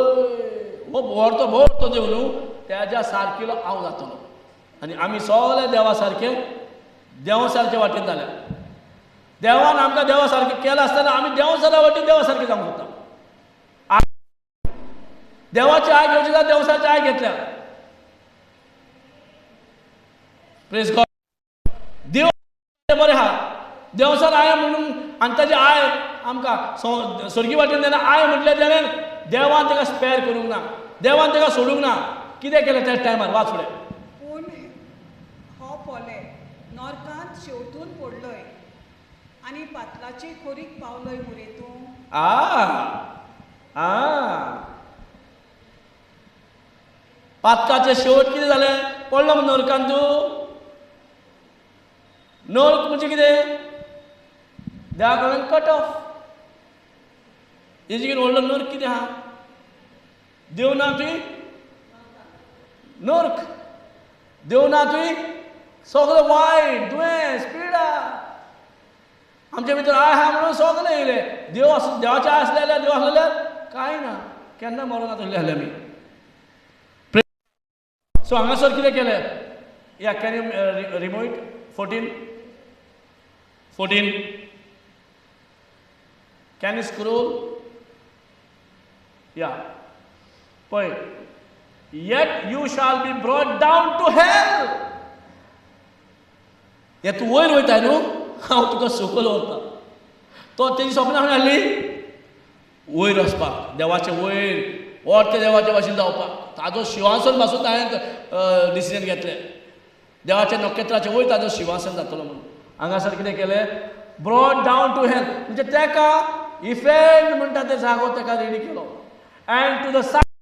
हो व्हडतो देव न्हू त्याच्या सारकेलो हांव जातलो आनी आमी सगळे देवा सारके वाटेन जाल्या देवान आमकां देवा सारकें केलें आसतना आमी देवसारा वाटेन देवा सारकें जावंक सोदता देवाची आय घेवची जाल्यार देवसाची आय घेतल्या प्रेज गॉड देव बरें आहा देवसार आय म्हणून आनी ताची आय आमकां सर्गी वाटेन देना आय म्हटलें जाल्यार देवान ताका स्पेर करूंक ना देवान ताका सोडूंक ना कितें केलें त्या टायमार वाच फुडें
पूण हो पोले नॉर्कांत शेवटून पडलोय आनी पातलाची खोरीक पावलोय मुरे तूं
पातकाचें शेवट कितें जालें पडलो म्हण नरकांत तूं नर्क म्हणजे कितें देवा कडल्यान कट ऑफ हेजी व्हडलो नर्क कितें आहा देव ना तुवें नर्क देव ना तुवें सगळें वायट दुयेंस पिडा आमचे भितर आय आहा म्हणून सगळें येयले देवाचे आय आसले जाल्यार देव आसले जाल्यार कांय ना केन्ना मरोन आसले जाल्यार आमी सो हांगासर कितें केलें या can you remove it 14 can you scroll या पळय yet you shall be brought down to hell हे तूं वयर वयता न्हू हांव तुका सकयल व्हरता तो तेजी सपनां खंय आहली वयर वचपाक देवाचे वयर व्हडते देवाचे भाशेन जावपाक ताजो शिंवासन पासून हांवें डिसिजन घेतलें देवाच्या नखेत्राचे वयर ताजो शिंवासन जातलो म्हणून हांगासर कितें केलें ब्रॉट डावन टू हेल म्हणजे तेका इफेंट म्हणटा ते जागो तेका रेडी केलो and to the side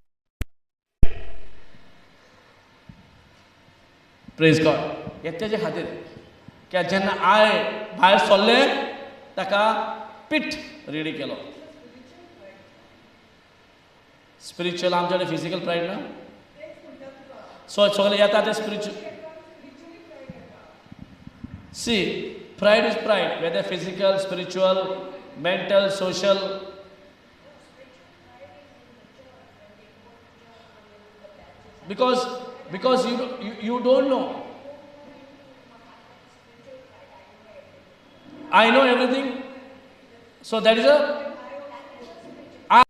praise God हे तेजे खातीर की जेन्ना आय भायर सरलें ताका पीठ रेडी केलो स्पिरिच्युअल आमचे कडेन फिजिकल प्रायड ना सो सगळे येता ते spiritual see pride is pride whether physical spiritual mental social because you don't know. I know everything, so that is I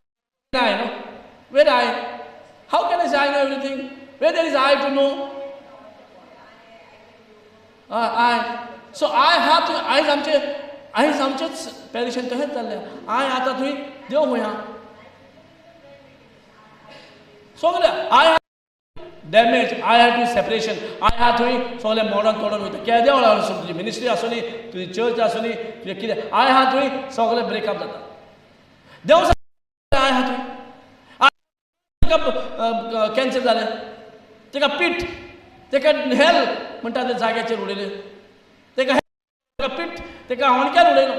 know. Where how can I say I know everything? Where there is I to know? So I have to, I आमचेच पॅरिशन तशेंच जाल्लें आय आतां थंय देव खंय आहा सगळें I damage I have to separation I हा थंय सगळें मोडोन तोडोन वयता केद्या वेळार आसूं तुजी मिनिस्ट्री आसूं न्ही तुजी चर्च आसूं न्ही तुजें कितें आय हा थंय सगळें ब्रेकअप जाता देव आय हा थंय कॅन्सर जालें तेका पीठ तेका हेल म्हणटा ते जाग्याचेर उडयलें तेका पीठ तेका होणक्यार उडयलो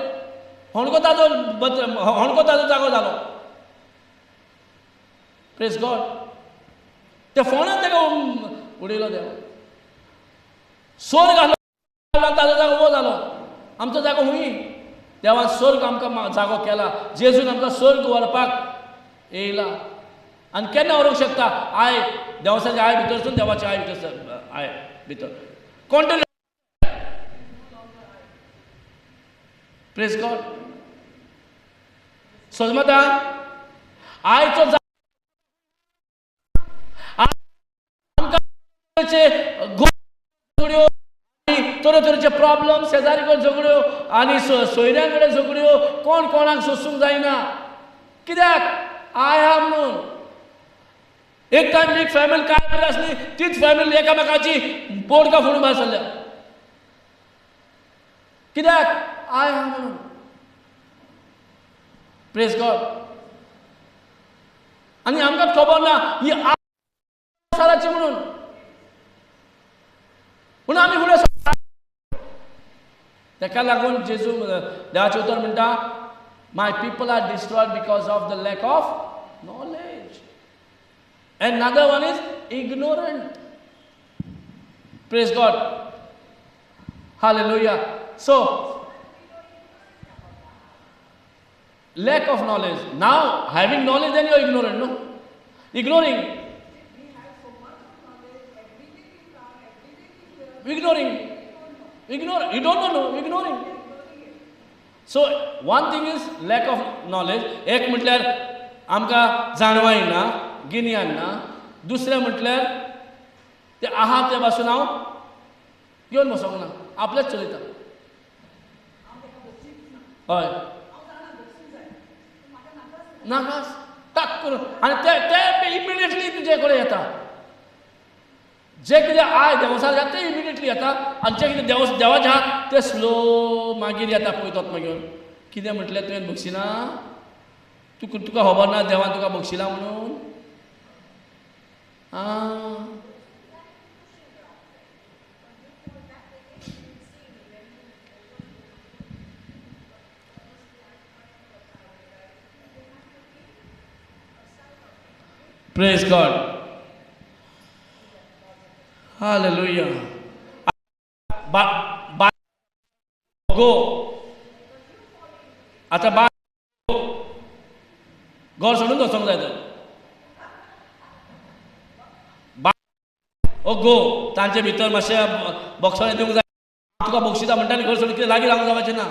होणको ताजो जागो जालो प्रेज गॉड त्या फोंडान तेका उडयलो देव सोर घालो ताजो जागो उबो जालो. आमचो जागो हुंय. देवान स्वर्ग आमकां जागो केला. जेजून आमकां स्वर्ग व्हरपाक येयला. आनी केन्ना व्हरूंक शकता? आय देवासाचे आय भितरसून देवाचे आय भितर आय भितर कोण तरी. Praise God. समजता? आयचो झगड्यो तरेतरेचे प्रॉब्लेम, शेजारी कडेन झगड्यो आनी सोयऱ्यां कडेन झगड्यो, कोण कोणाक सोसूंक जायना. कित्याक? आय हा म्हणून. एक टायम एक फॅमिली काय बरी आसली, तीच फॅमिली एकामेकाची पोडकां फोडून भायर सरल्या. कित्याक? आय हा म्हणून. Praise God. आनी आमकां खबर ना ही सालाची म्हणून आमी फुडें ताका लागून जेजू देवाचें उतर म्हणटा, my people are destroyed because of the lack of knowledge. And another one is ignorant. Praise God. Hallelujah. So lack of knowledge. Now having knowledge, then you are ignorant, no? Ignoring. Ignore. You don't know, no? Ignoring. So one thing is lack of knowledge. एक म्हटल्यार आमकां जाणवाय ना, गिन्यान ना. दुसरें म्हटल्यार ते आहा ते पासून हांव घेवन बसोंक ना, आपलेच चलयता. हय. नाकास टाक करून आनी ते इमिडिएटली तुजे कडेन येता. जे कितें आय देवसार जाता ते इमिडिएटली येता आनी जे कितें देवाचें आहा ते स्लो मागीर येता पळयतात मागीर. कितें म्हटलें तुवें बक्षिना? तुका खबर ना देवान तुका बक्षिला म्हणून? Praise God. Hallelujah. Go. आता घर सोडून वचोंक जाय तर. गो तांचे भितर मातशें बक्षां दिवंक जाय. तुका बक्षिता म्हणटा आनी घर सोडून कितें लागीं रावंक जावचें ना.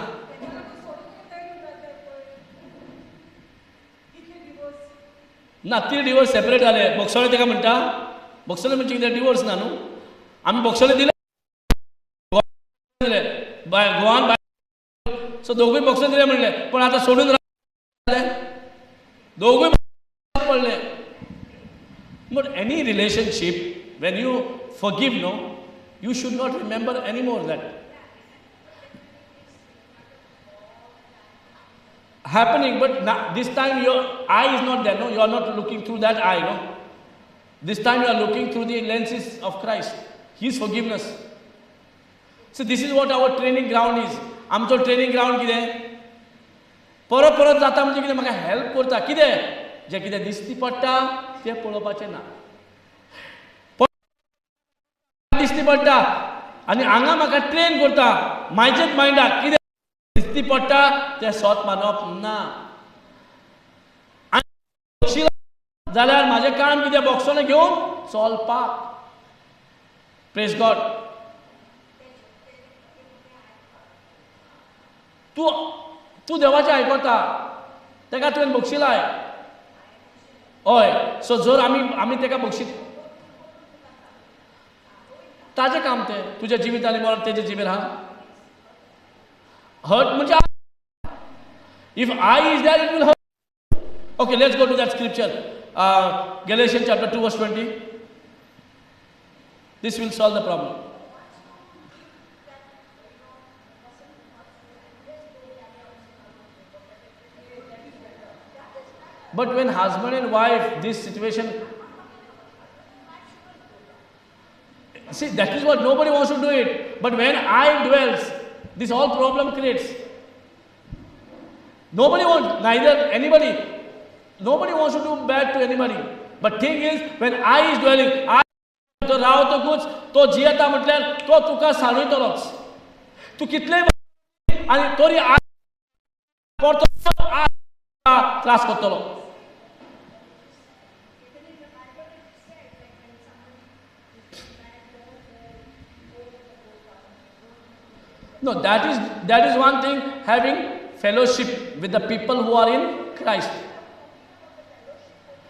ना ती डिवोर्स सेपरेट जाले. बक्षले ताका म्हणटा, बक्षले म्हणजे कितें डिवोर्स ना न्हू. आमी बक्षले दिले गोवान बाय, सो दोगूय बक्षले दिले म्हणले. पण आतां सोडून रावले दोगूय पडले. But any relationship when you forgive no, you should not remember any more that happening. But now, this time your eye is not there, no? You are not looking through that eye, no? This time you are looking through the lenses of Christ, His forgiveness. So this is what our training ground is. आमचो ट्रेनिंग ग्राउंड कितें? परत परत जाता म्हणजे कितें? म्हाका हेल्प करता. कितें? जें कितें दिसती पडटा तें पळोवपाचें ना. दिसती पडटा आनी हांगा म्हाका ट्रेन करता म्हाजेच मायंडाक. कितें दिसती पडटा ते सोत मानप ना. जाल्यार म्हाजें काम कितें? बॉक्सांनी घेवन चलपाक. Praise God. तूं देवाचें आयकता, ताका तुवें बक्षिलाय. हय. सो जर आमी ताका बक्षीत, ताजें काम तें. तुज्या जिवितांनी मरण तेजे जिबेर आहा. Hurt म्हणजे if eye is there, it will hurt. Okay, let's go to that scripture. Galatians chapter 2 verse 20. This will solve the problem. But when husband and wife, this situation, see, that is what nobody wants to do it. But when eye dwells, this all problem creates. Nobody wants, neither anybody, nobody wants to do bad to anybody. But thing is, when I is dwelling, I तो रावतकूच तो जियेता म्हटल्यार तो तुका साडूयतलोच. तूं कितलेंय आनी तोरी त्रास करतलो. No, that is one thing, having fellowship with the people who are in Christ.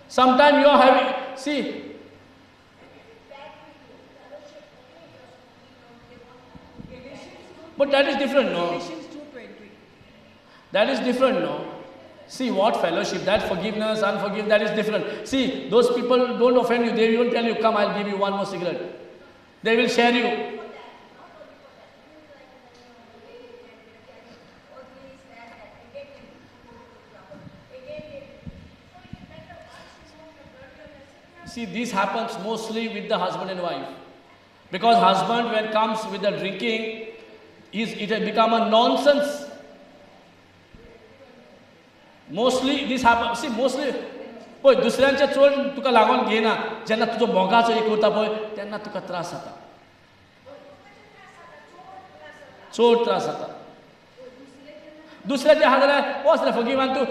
Sometimes you are having, see, but that is different, no?
Galatians 2:20.
That is different, no? See, what fellowship, that forgiveness, unforgiveness, that is different. See, those people don't offend you, they won't tell you, come, I'll give you one more cigarette. They will share you. See, this happens mostly with the husband and wife. Because husband, when comes with the drinking, it has become a nonsense. Mostly this happens. See, mostly, पळय दुसऱ्यांचे चड तुका लागून घेयना. जेन्ना तुजो मोगाचो एक करता पळय तेन्ना तुका त्रास जाता. चड त्रास जाता. दुसऱ्याचे आहा जाल्यार वच रे फॉरगिव आनी तूं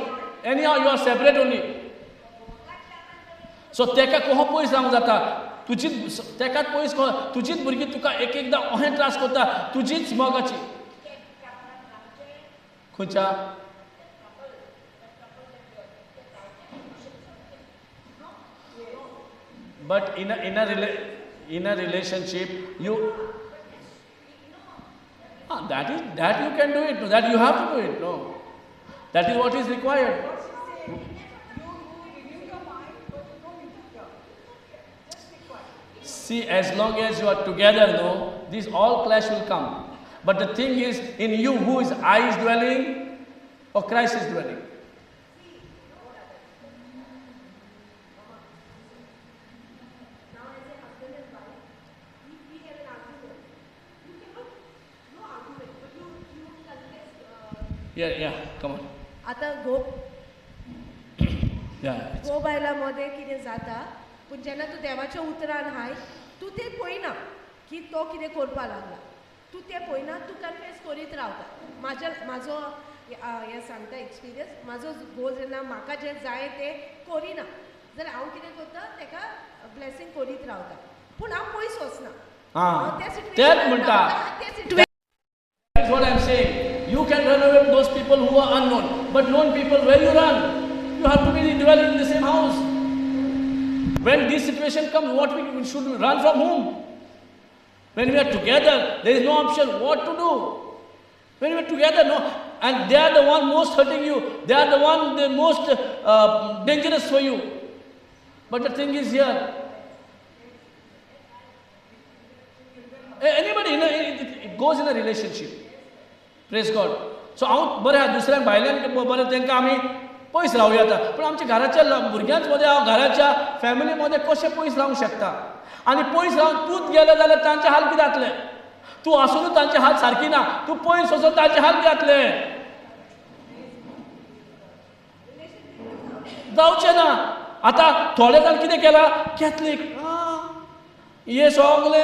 anyhow you are separate only. So तेका कोहो पयस रावंक जाता. तुजीच तेकाच पयस तुजीच भुरगीं तुका एक एकदां अहें त्रास करता तुजीच मोगाची. खंयच्या but in a relationship you that you can do it, no? That you have to do it, no? That is what is required. See, as long as you are together, no, this all clash will come. But the thing is, in you, who is I is dwelling or Christ is dwelling? Yeah, come on.
आता
Yeah.
गो बायलांमध्ये कितें जाता पूण जेन्ना तूं देवाच्या उतरान हाय तूं तें पळयना की तो कितें करपा लागला. तूं तें पळयना, तूं कन्फेस करीत रावता. म्हाजो हें सांगता एक्सपिरियन्स. म्हाजो घोव जेन्ना म्हाका जें जाय तें करिना जाल्यार हांव कितें करता तेका ब्लेसींग करीत रावता. पूण हांव पयस वचना. हांव त्या
तेच म्हणटा.
Situation
That's what I'm saying. You can run away from those people who are unknown, but known people, where you run? You have to be dwelling in the same house. When this situation comes, what we should run from whom? When we are together, there is no option what to do. When we are together, no, and they are the one most hurting you. They are the one the most dangerous for you. But the thing is here. Anybody, it goes in a relationship. Praise God. So हांव बरें आहा दुसऱ्यांक भायल्यान बरें तांकां आमी पयस रावूं येता. पूण आमच्या घराच्या भुरग्यांच मध्ये हांव घराच्या फॅमिली मध्ये कशें पयस रावंक शकता. आनी पयस रावन तूंच गेलो जाल्यार तांचे हाल कितें जातले. तूं आसुनूच तांचे हाल सारकी ना. तूं पयस वचून तांचे हाल कितें जातले. जावचें ना. आतां थोडे जाण कितें केलां कॅथलीक हे सगळे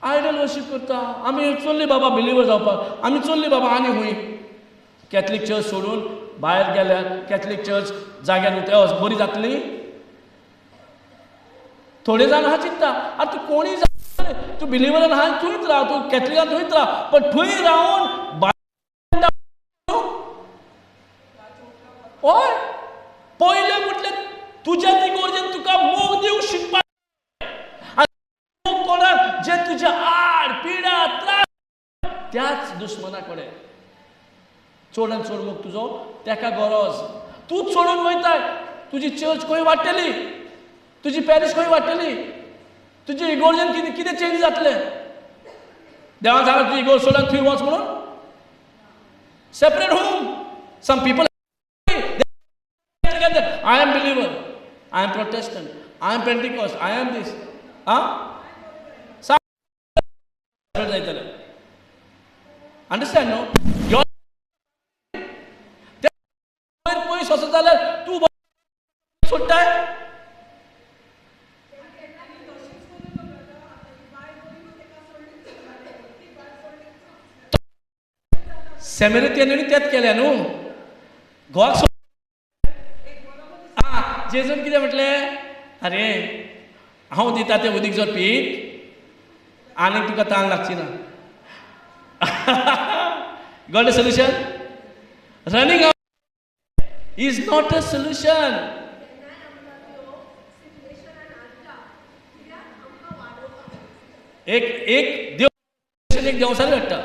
आयडल वर्शीप करता. आमी चल्ली बाबा बिलिवर जावपाक. आमी चल्ली बाबा आनी खूंय. कॅथलीक चर्च सोडून भायर गेल्यार कॅथलीक चर्च जाग्यार उतर बरी जातली. थोडे जाण आहा चिंतता आतां तूं कोणीय तूं बिलिवरान आहा थंयच राव, तूं कॅथलिकान थंयच राव. पण थंय रावन हय पयलें म्हटल्यार तुज्या तिगोरजेन तुका मोग दिवंक शिकपाक. कोणाक जे तुजे आड पिडा त्रास त्याच दुश्मना कडेन चड आनी चड मोग तुजो तेका गरज. तूच सोडून वयता. तुजी चर्च खंय वाडटली. तुजी पॅरीश खंय वाडटली. तुजी इगोर्जेन कितें चेंज जातलें. देवान सांगलें तुजी इगोर्ज सोडून थंय वच म्हणून. Separate home. Some people I am believer, I am Protestant, I am Pentecost, I am this. Understand, no? Your पयस वचत जाल्यार तूं सोडटाय. सेमेरितीयनांनी तेच केलें न्हू. घोवाक जेजून कितें म्हटलें, अरे हांव दिता तें उदीक जर पीत आनीक तुका ताण लागची ना. Got a solution? Running is not a solution. एक देवसारी हाडटा.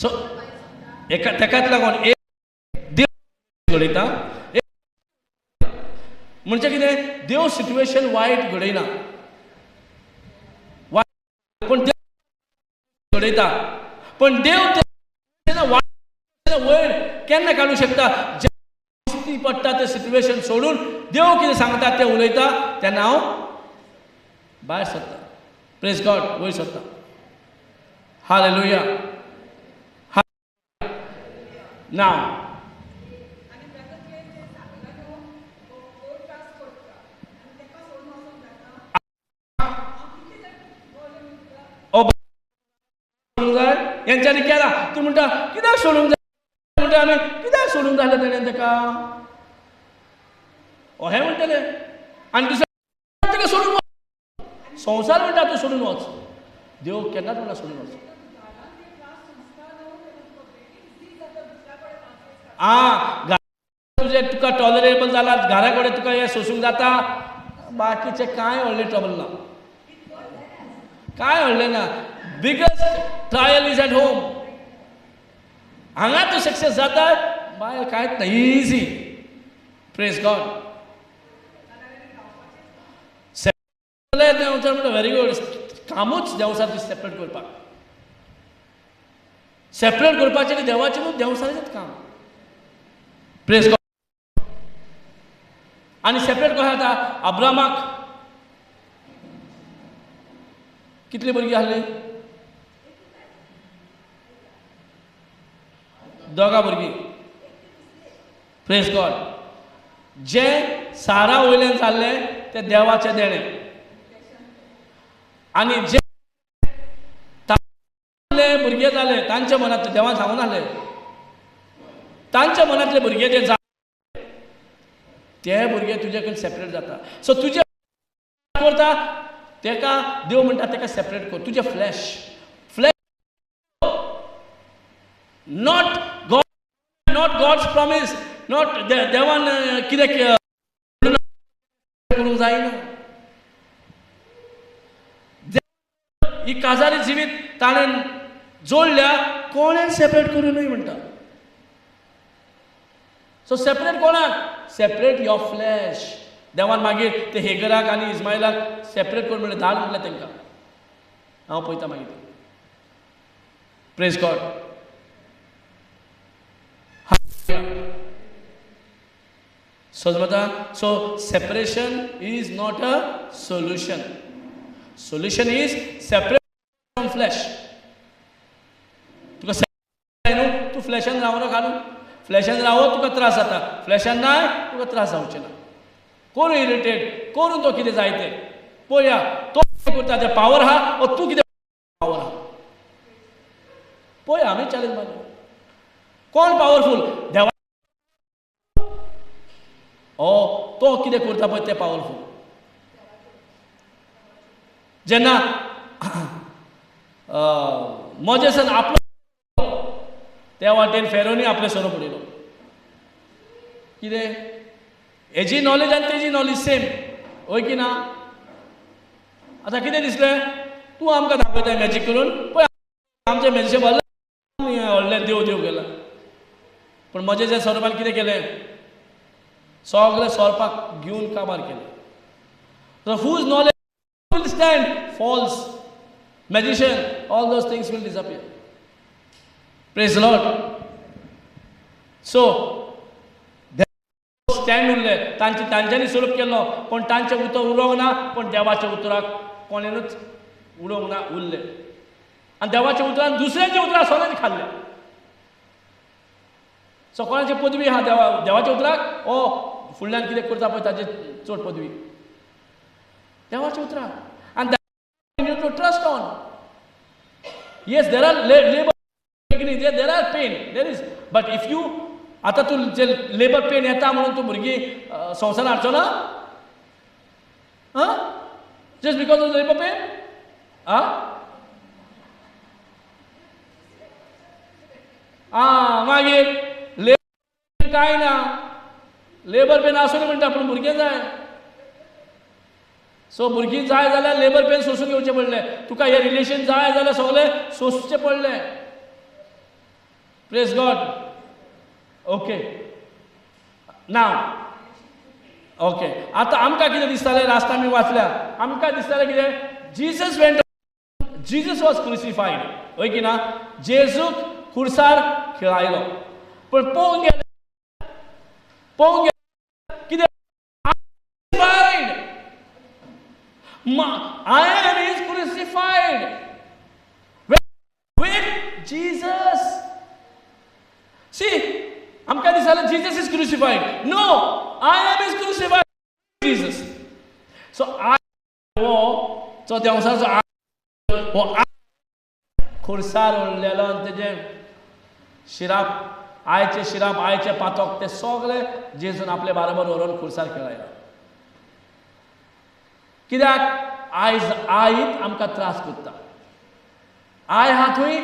सो तेकाच लागून एक देव घडयता. म्हणजे कितें, देव सिच्युएशन वायट घडयना, पण देव घडयता. पण देव वयर केन्ना काडूं शकता, जेन्ना पडटा तें सिच्युएशन सोडून देव कितें सांगता तें उलयता तेन्ना हांव भायर सरता. प्रेज गॉड, वयर सरता. हालेलुया. नाव जाय यांच्यानी केला. तूं म्हणटा कित्याक सोडूंक जाय, म्हणटा आमी कित्याक सोडूंक जाय तेणें तेका, अहें म्हणटले. आनी दुसरें तेका सोडून वच. संवसार म्हणटा तूं सोडून वच. देव केन्नाच म्हणटा सोडून वच. तुझे तुका टॉलरेबल जाला, घरा कडेन तुका हें सोसूंक जाता, बाकीचे कांय व्हडलें ट्रबल ना, कांय व्हडलें ना. Biggest trial is at home. हांगा तूं सक्सेस जाता, भायर कांयच ना, इजी. Praise God. देंवचार म्हणटा व्हेरी गुड. कामूच देंवसार सेपरेट करपाक. सेपरेट करपाचें देवाचें न्हू, देंवसारीचें काम. Praise God. आनी सेपरेट कशें जाता, अब्रामाक कितलीं भुरगीं आहलीं? दोगा भुरगीं. Praise God. जें सारा वयल्यान जाल्लें तें देवाचें देणें. आनी जे भुरगे जाले तांच्या मनांतले देवान सांगून आहले, तांच्या मनांतले भुरगे जे जाले ते भुरगे तुजे कडेन सेपरेट जाता. सो तुजे करता तेका देव म्हणटा तेका सेपरेट कर. तुजे flesh not God's promise, not देवान कितें करूंक जायना. ही काजारी जिवीत ताणें जोडल्या, कोणें सेपरेट करूं न्हय म्हणटा. सो सेपरेट कोणाक? Separate your flash. देवान मागीर ते हेगराक आनी इस्माईलाक सेपरेट कर म्हणलें, धाड म्हणलें तांकां. हांव पळयता मागीर. Praise God. So separation is not a solution. Solution is separate from flesh. तुका जाय न्हू, तूं फ्लॅशान रावना घालून. फ्लॅशान रावत तुका त्रास जाता, फ्लॅशान नाय तुका त्रास जावचे ना. कोण इरिटेट करून तो कितें जाय तें पळया. तो कितें करता तें पावर आहा, ओ तूं कितें पावर आहा पळय. आमी चॅलेंज मारलो. कोण पावरफूल? देवा. तो कितें करता पळय तें पावरफूल. जेन्ना मोजेसान आपलो त्या वाटेन फेरोनी आपले सोरो पडयलो. कितें? हेजी नॉलेज आनी तेजी नॉलेज सेम, होय की ना? आतां कितें दिसलें, तूं आमकां दाखयता मॅजीक करून पळय, आमचे मॅजिशे व्हडले देव गेला. पूण मोजेच्या सोरपान कितें केलें? सगळे सोरपाक घेवन काबार केलें. So whose knowledge will stand? False. Magician, all those things will disappear. Praise the Lord. So stand उरले, तांच्यांनी स्वरूप केलो, पण तांचें उतर उडोवंक ना. पण देवाच्या उतराक कोणेनूच उडोवंक ना, उरले. आनी देवाच्या उतरान दुसऱ्यांच्या उतराक सोन्यान खाल्ले. सो कोणाची पदवी आहा देवाच्या उतराक, फुडल्यान कितें करता पळय ताचे चड पदवी. देवाचें उतरां. And that you need to trust on. Yes, there are labor beginning, there are pain, there is. But if you, आता तू जे लेबर पेन येता म्हणून तू भुरगीं संवसारान हाडचो ना? Just because of labor pain? मागीर लेबर काय ना, लेबर पेन आसूं म्हणटा पूण भुरगें जाय. सो भुरगीं जाय जाल्यार लेबर पेन सोसून घेवचें पडलें. तुका हें रिलेशन जाय जाल्यार सगळें सोंसचें पडलें. Praise God. ओके. नाव ओके. आतां आमकां कितें दिसतालें, लास्ट आमी वाचल्या, आमकां दिसतालें कितें, जीसस वॉज क्रुसिफायड, होय की ना? जेजूक खुर्सार खेळायलो. पण पळोवंक गेले कितें, I am is crucified with Jesus. See, amka disala Jesus is crucified. No, I am is crucified with Jesus. So I so देवसाचो खुर्सार उरलेलो आनी तेजे शिराप, आयचे शिराप, आयचे पातोक, ते सगळे जेजून आपले बाराबर व्हरून खुर्सार खेळायलो. कित्याक आयज आईत आमकां त्रास करता. आय हा थंय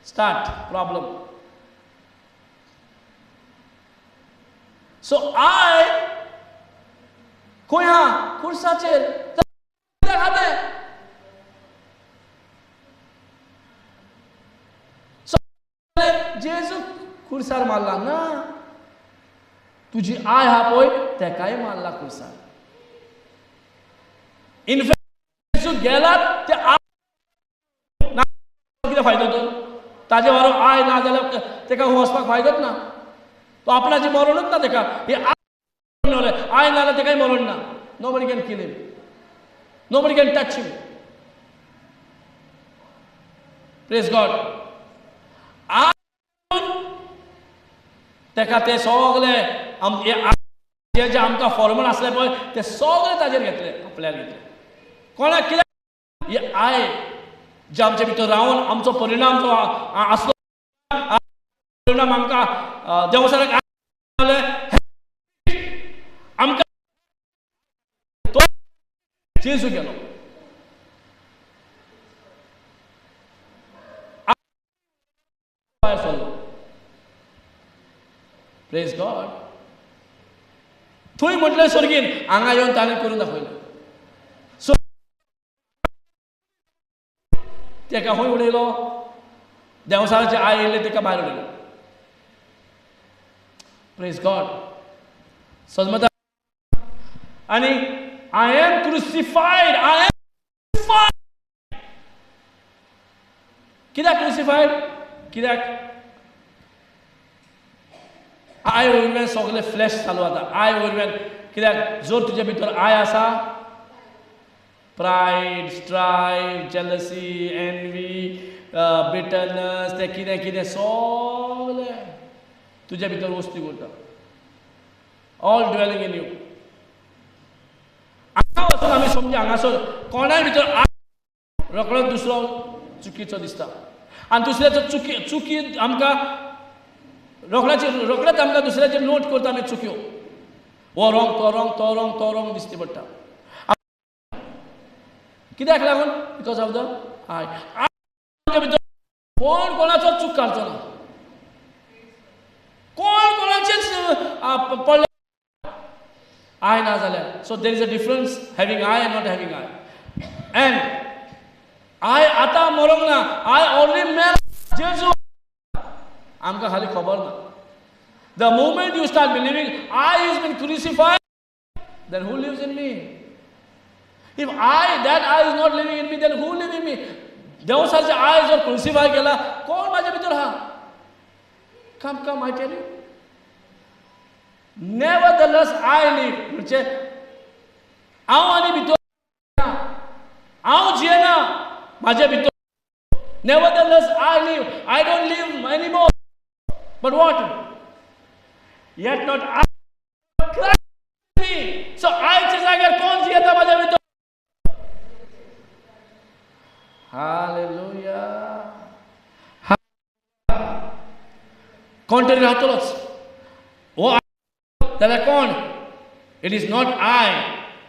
स्टार्ट प्रॉब्लम. सो आय खंय हा? खुर्साचेर. जेजू खुर्सार मारला ना, तुजी आय हा पळय तेकाय मारला खुर्सार. इनफॅक्ट जेजू गेला ते कितें फायदो तो? ताजे वारो आय ना जाल्यार तेका वचपाक फायदोच ना. तो आपणाची मरणूच ना तेका. हे आय ना जाल्यार तेकाय मरण ना. Nobody can kill him. Nobody can touch him. Praise God. तेका ते सगळे जे आमकां फॉर्मल आसले पळय ते सगळे ताजेर घेतले, आपल्याक घेतले. कोणाक कित्याक? ही आय जे आमचे भितर रावन आमचो परिणाम जो आसलो, परिणाम आमकां देवसाराक आमकां तो जेजू गेलो. Praise God. थंय म्हटलें स्वर्गीन, हांगा येवन ताणें करून दाखयलें. सो तेका खंय उडयलो? देवसाराचे आय येयले तेका भायर उडयलो. Praise God. समजता? आनी I am crucified. I am crucified. कित्याक क्रुसिफायड? कित्याक आय वयल्यान सगळे फ्लॅश चालू जाता. आय वयल्यान कित्याक जर तुजे भितर आय आसा, प्रायड, स्ट्रायफ, जेलसी, एनवी, बिटरनेस, ते कितें कितें सगळे तुजे भितर वस्ती करता. All dwelling in you. हांगा वचून आमी समजा हांगासर कोणाय भितर आय रोखडोच दुसरो चुकीचो दिसता. आनी दुसऱ्याचो चुकी आमकां रोखडेच आमकां दुसऱ्याचेर नोट करता आमी चुक्यो. हो रॉंग, तो रॉंग, तो रॉंग, तो रॉंग दिसती पडटा. कित्याक लागून? Because of the I. आमच्या भितर कोण कोणाचो चूक काडचो ना. कोण कोणाचेच पडले आय ना जाल्यार. So there is a difference having I end not having I. End I आतां मरोंक ना. आय ऑलरेडी मेला. जेजू आमकां खाली खबर ना. The moment you start believing I has been crucified, then who lives in me? If that I is not living in me, then who lives in me? देवसाचे आय जर क्रुसिफाय केला, कोण माझ्या भितर हा? Come, I tell you. Nevertheless I live. म्हणजे हांव आनी भितर हांव जियेना माझ्या भितर. Nevertheless I live. I don't live anymore. But what? Yet not I, Christ in me. Hallelujah. कोण तरी राहतलोच. हो जाल्यार कोण? It is not I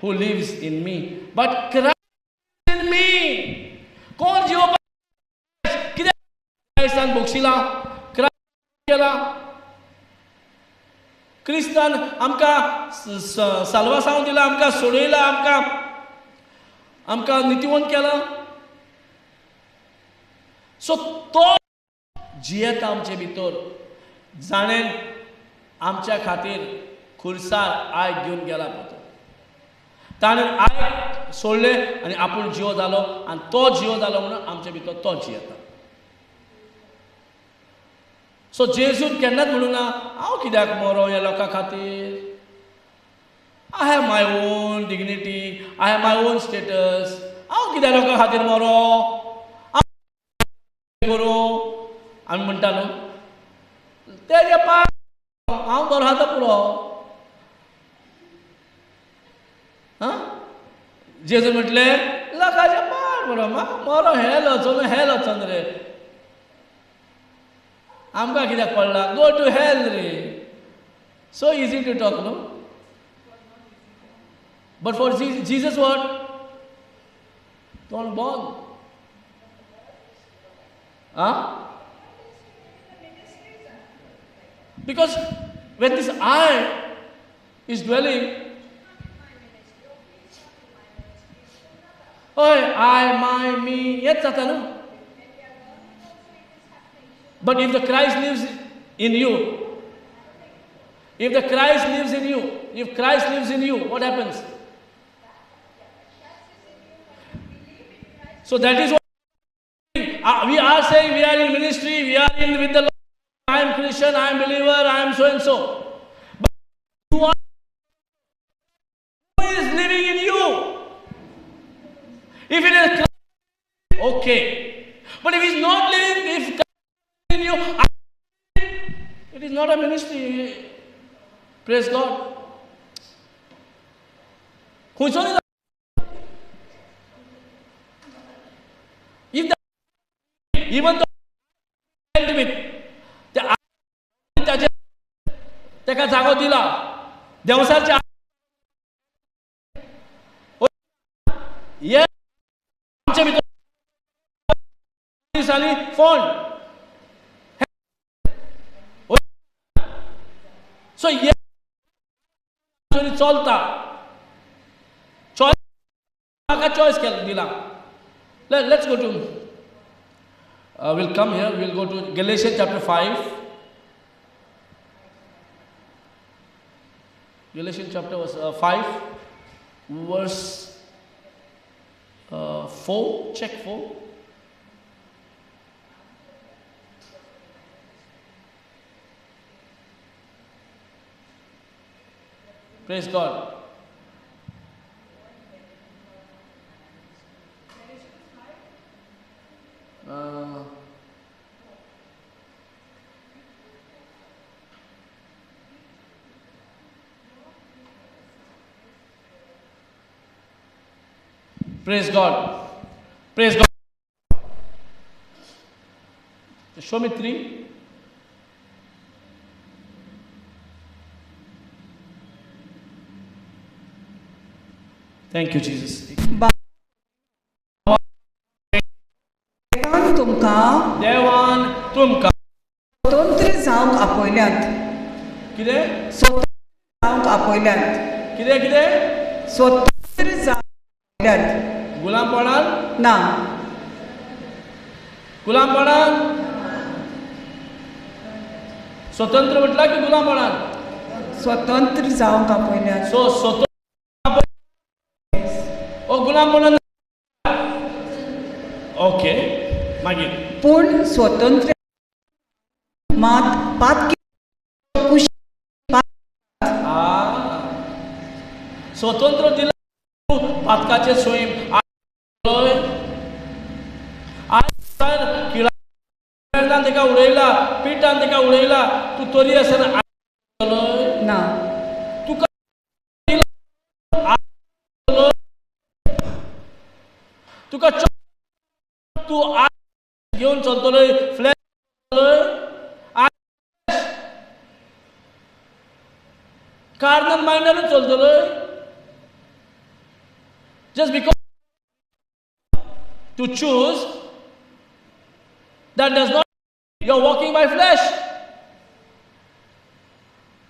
who lives in me but Christ in me. कोण जिवोवपाक? कित्याक क्रायस्तान भोगशिला? क्रायस्ट केला. क्रिस्तान आमकां साल्वासांव दिला, आमकां सोडयला, आमकां नितिवंत केला. सो तो जियेता आमचे भितर. जाणेन आमच्या खातीर खुर्सार आयक घेवन गेला पळय. ताणें आयक सोडलें आनी आपूण जियो जालो आनी तो जियो जालो म्हणून आमचे भितर तो जियेता. सो जेजून केन्नाच म्हणूं ना हांव कित्याक मरो ह्या लोकां खातीर. I have my on dignity, I have my on status. हांव कित्याक लोकां खातीर मरो करूं आमी म्हणटा न्हू. तेजे पाड हांव बरो आहा तो पुरो. जेजून म्हटलें लोकांचे पाड बरो म्हाका मरो हेल वचोन रे. आमकां कित्याक पडला? गो टू हेल रे. सो इजी टू टॉक न्हू. But for Jesus what? तोंड बंद. Because when this I is dwelling, I, my, me, हेच जाता न्हू. But if the Christ lives in you, if Christ lives in you, what happens? So that is what we are saying. We are in ministry, we are in with the Lord. I am Christian, I am believer, I am so and so. But who is living in you? If it is Christ, okay. But if he is not living, if Christ is in you, it is not a ministry. Praise God. Who is only if the even though with ताका जागो दिला देवसाच्या आमच्या भितर दिसांनी फोन. सो चलता चॉयस म्हाका चॉयस केला दिला. Let's go to we'll come here, we'll go to Galatians chapter 5. Galatians chapter 5, verse 4. Check 4. Praise God. Praise God. Praise God. Show me 3. Thank you, Jesus. देवान तुमकां
स्वतंत्र जावंक आपयल्यात.
कितें?
स्वतंत्र जावंक आपयल्यात.
कितें?
स्वतंत्र जावंक आपयल्यात.
गुलामपणान
ना.
गुलामपणान स्वतंत्र म्हटला की गुलामपणान?
स्वतंत्र जावंक आपयल्यात.
सो स्वतंत्र ओ गुलामपणान. ओके. मागीर
पूण स्वतंत्र मात पातकी
स्वतंत्र दिला पातकाचे सोयीम किळान तेका उडयला, पिठान तेका उडयला, तूं तरी आसतना
ना.
तुका तुका तू आज घेऊन चलतलोय फ्लॅश कार्नल माइंडानूच चलतलोय just because to choose that does not you are walking by flesh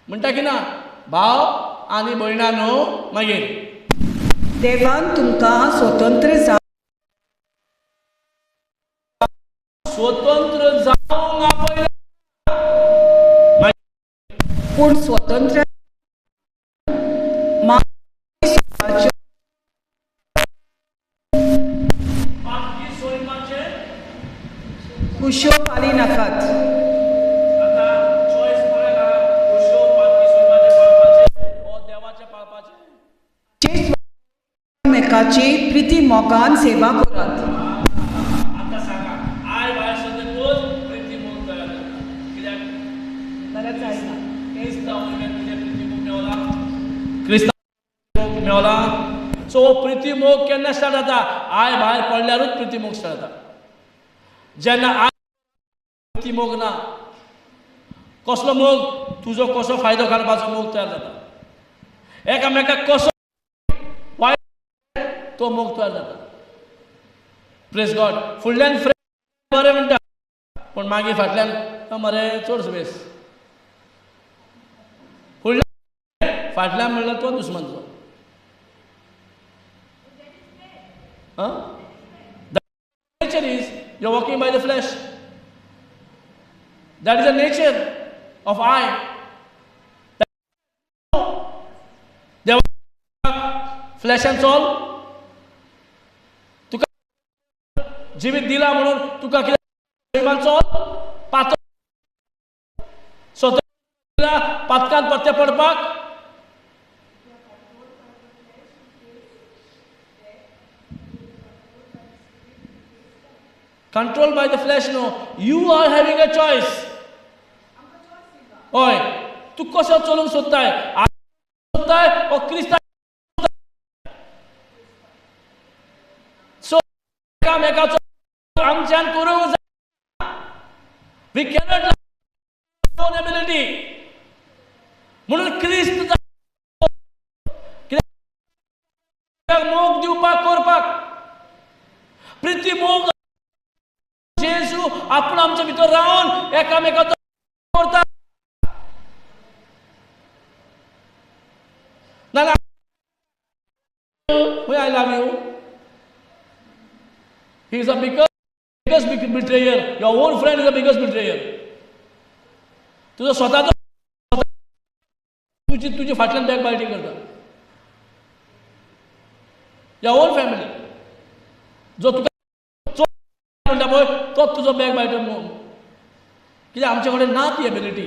म्हणटा की ना भाव आनी भयणांनो मागीर
देवान तुमकां स्वतंत्र
स्वतंत्र जावंक आपयला
पूण स्वतंत्र कुशो पाली नाकात
आता चॉईस पळयला कुशो पालकी सोयमाचे पाळपाचे ओ देवाचे पाळपाचे
मेकाची प्रिती मोगान सेवा करात
आता सांगा आय भायर सद्या तोच प्रिती मोग तयार जाता कित्याक
बरें जायना
क्रिस्तांव भुरग्यांक कितें प्रिती मोग मेवला क्रिस्तांव मोग मेवला सो हो प्रिती मोग केन्ना स्टार्ट जाता आय भायर पडल्यारूच प्रिती मोग स्टार्ट जाता जेन्ना आय प्रिती मोग ना कसलो मोग तुजो कसो फायदो काडपाचो मोग तयार जाता एकामेकाक कसो वायट तो मोग तयार जाता प्रेज गॉड फुडल्यान फ्रेंड बरें म्हणटा पूण मागीर फाटल्यान मरे चडसो बेस फुडल्यान फाटल्यान म्हणल्यार तो दुस्मान तुजो The nature is you're walking by the flesh. That is the nature of I. They are flesh and soul. तुका जीवित दिला म्हणून तुका कितें सोल पातळ स्वतंत्र पातकांत पत्ते पडपाक controlled by the flesh. No, you are having a choice. Oy, तू कसो चलूंक सोदताय सोदताय ओ क्रिस्तांव सो एकामेकाचो आमच्यान करूंक जाय वी कॅनॉट ओन एबिलिटी म्हणून क्रिस्त मोग दिवपाक करपाक प्रिती मोग जेजू आपूण आमच्या भितर रावन एकामेकाचो करता नाल्यार I love you. He is the biggest betrayer. Your own friend is the biggest betrayer. तुझो स्वताचो तुजी फाटल्यान बॅक बायटिंग करता your own family जो तुका म्हणटा पळय तोच तुजो बॅक बायटर न्हू कित्याक आमचे कडेन ना ती एबिलिटी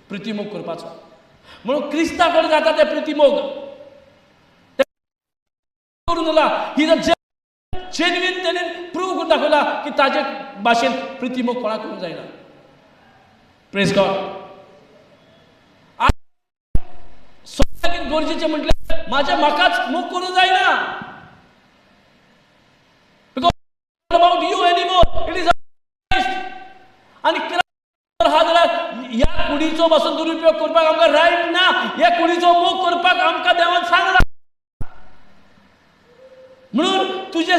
प्रितीमोग करपाचो म्हणून क्रिस्ता कडेन जाता ते प्रितीमोग करून उरला ही जेन्युइन तेणेन प्रूव करून दाखयला की ताजे भाशेन प्रितीमोग कोणाक करूंक जायना प्रेज गॉड सगळ्यांत गरजेचें म्हटल्यार म्हाकाच मोग करूंक जायना about you anymore it is Christ आणि हा जाल्यार ह्या कुडीचो पासून दुरुपयोग करपाक आमकां रायट ना ह्या कुडीचो मोग करपाक आमकां देवान सांगला म्हणून तुजे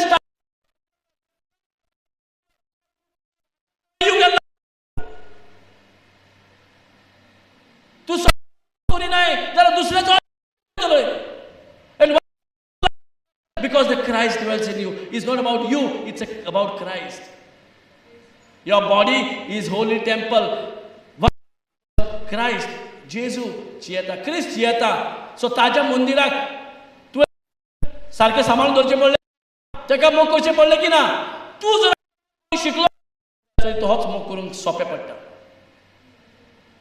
तू करिनाय जाल्यार दुसऱ्याचो because the Christ dwells in you. It's not about you, it's about Christ. Your body is holy temple. Christ, Jesus, जियेता, Christ जियेता. So ताज्या मंदिराक तू सारखे सांभाळून दवरचे पडले तेका मोग करचे पडले की ना तू जर शिकलो तर तोच मोग करूंक सोंपें पडटा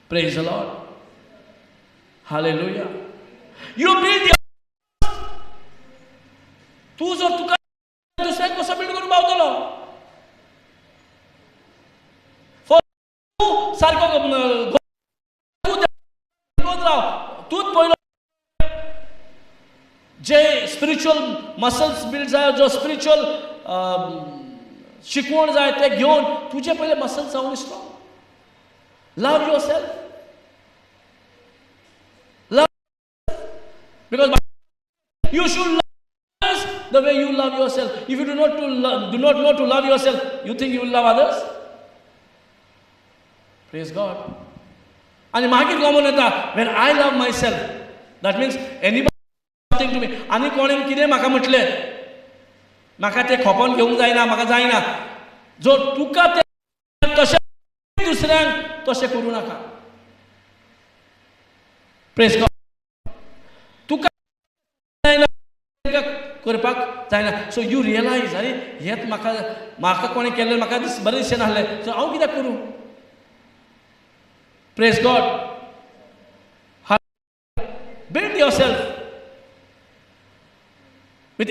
Praise the Lord. Hallelujah. You build तू जर तुका दुसऱ्याक कसो बिल्ड करून पावतलो सारको तूच पयलो जे स्पिरिच्युअल मसल्स बिल्ड जायो जो स्पिरिच्युअल शिकवण जाय ते घेवन तुजे पहिले मसल जावन strong. Love your self. Because you should love others the way you love yourself. If you do not know to love yourself, you think you will love others? Praise God. And मागीर गमन येता, when I love myself, that means anybody something to me. आनी कोणें कितें म्हाका म्हटलें, म्हाका तें खोपोन घेवंक जायना, म्हाका जायना. जो तुका तें तशें दुसऱ्यांक तशें करूं नाका. Praise God. करपाक जायना. सो यू रियलायज, अरे हेच म्हाका कोणें केल्लें म्हाका बरें दिसचें नासलें, सो हांव कित्याक करूं. Praise God. Build yourself with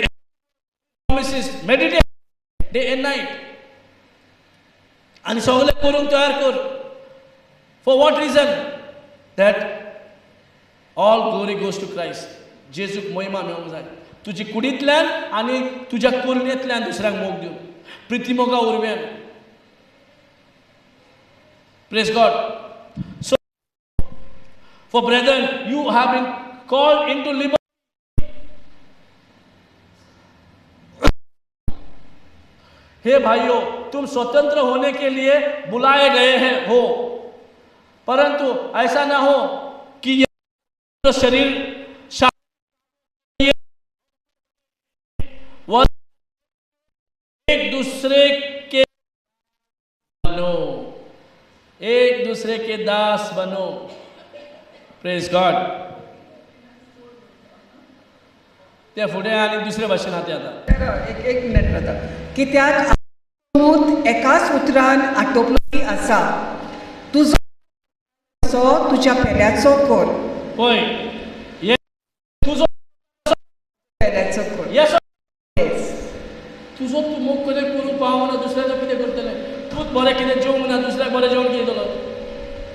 promises. Meditate day and night. आनी सगळें करूंक तयार कर. For what reason? That all glory goes to Christ. जेजूक महिमा मेळोंक जाय तुजी कुडींतल्यान आनी तुज्या कुरणेंतल्यान दुसऱ्यांक मोग दिवन, प्रितीमोगा उर्व्यान. Praise God. So for brethren, you have been called into liberty. हे भाइयों, तुम स्वतंत्र होने के लिए बुलाए गए हैं हो, परंतु ऐसा ना हो कि ये शरीर एक दूसरे के बनो, एक दूसरे के दास बनो. Praise God. त्या फुडें आनी दुसरे भाशेन आतां येता.
एक मिनट रावता. कित्याक मूत एकाच उतरान आटोपलोली आसा. तुजो तुज्या पेल्याचो कर.
पळय, तुजो
पेल्याचो कर.
येस, तुजो तूं मोग कितें करूं पावना, दुसऱ्याचो कितें करतलें. तूंच बरें कितें जेवंक ना, दुसऱ्याक बरें जेवण कितें दितलो.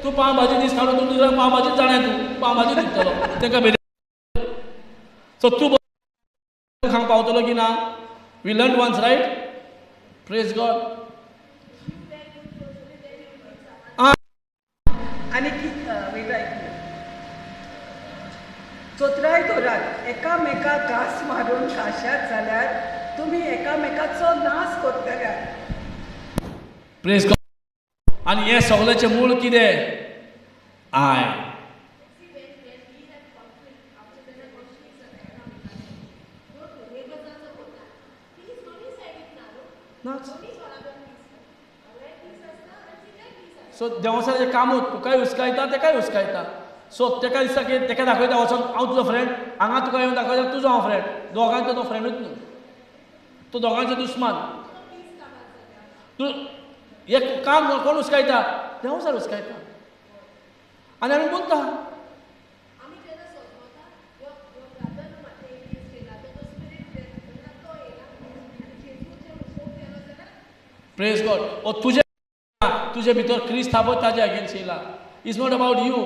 तूं पाव भाजी दीस काडून तूं दुसऱ्याक पाव भाजीच जाणाय, तूं पाव भाजी दितलो ताका भेट. सो तूं खावंक पावतलो की ना. We learn once, right. Praise God.
आनी चोत्राय दोरात एकामेकाक घास मारून खाशात जाल्यार तुमी एकामेकाचो नाश करतल्या.
Praise God. आनी हे सगळ्याचें मूळ कितें? आय. सो देवासाचें कामूच तुकाय हुस्कायता तेकाय हुस्कायता. सो तेका दिसता की तेका दाखयता वचोन हांव तुजो फ्रेंड, हांगा तुका येवन दाखयता तुजो हांव फ्रेंड. दोगांचो तो फ्रेंडूच न्हू, तो दोगांचो दुस्मान. तूं एक काम कोण हुस्कायता? देवासार हुस्कायता. आनी आमी बोलता. Praise God. ओ तुजे भितर क्रिस्त आहा पळय ताजे अगेन्स्ट येयला. It's not about you.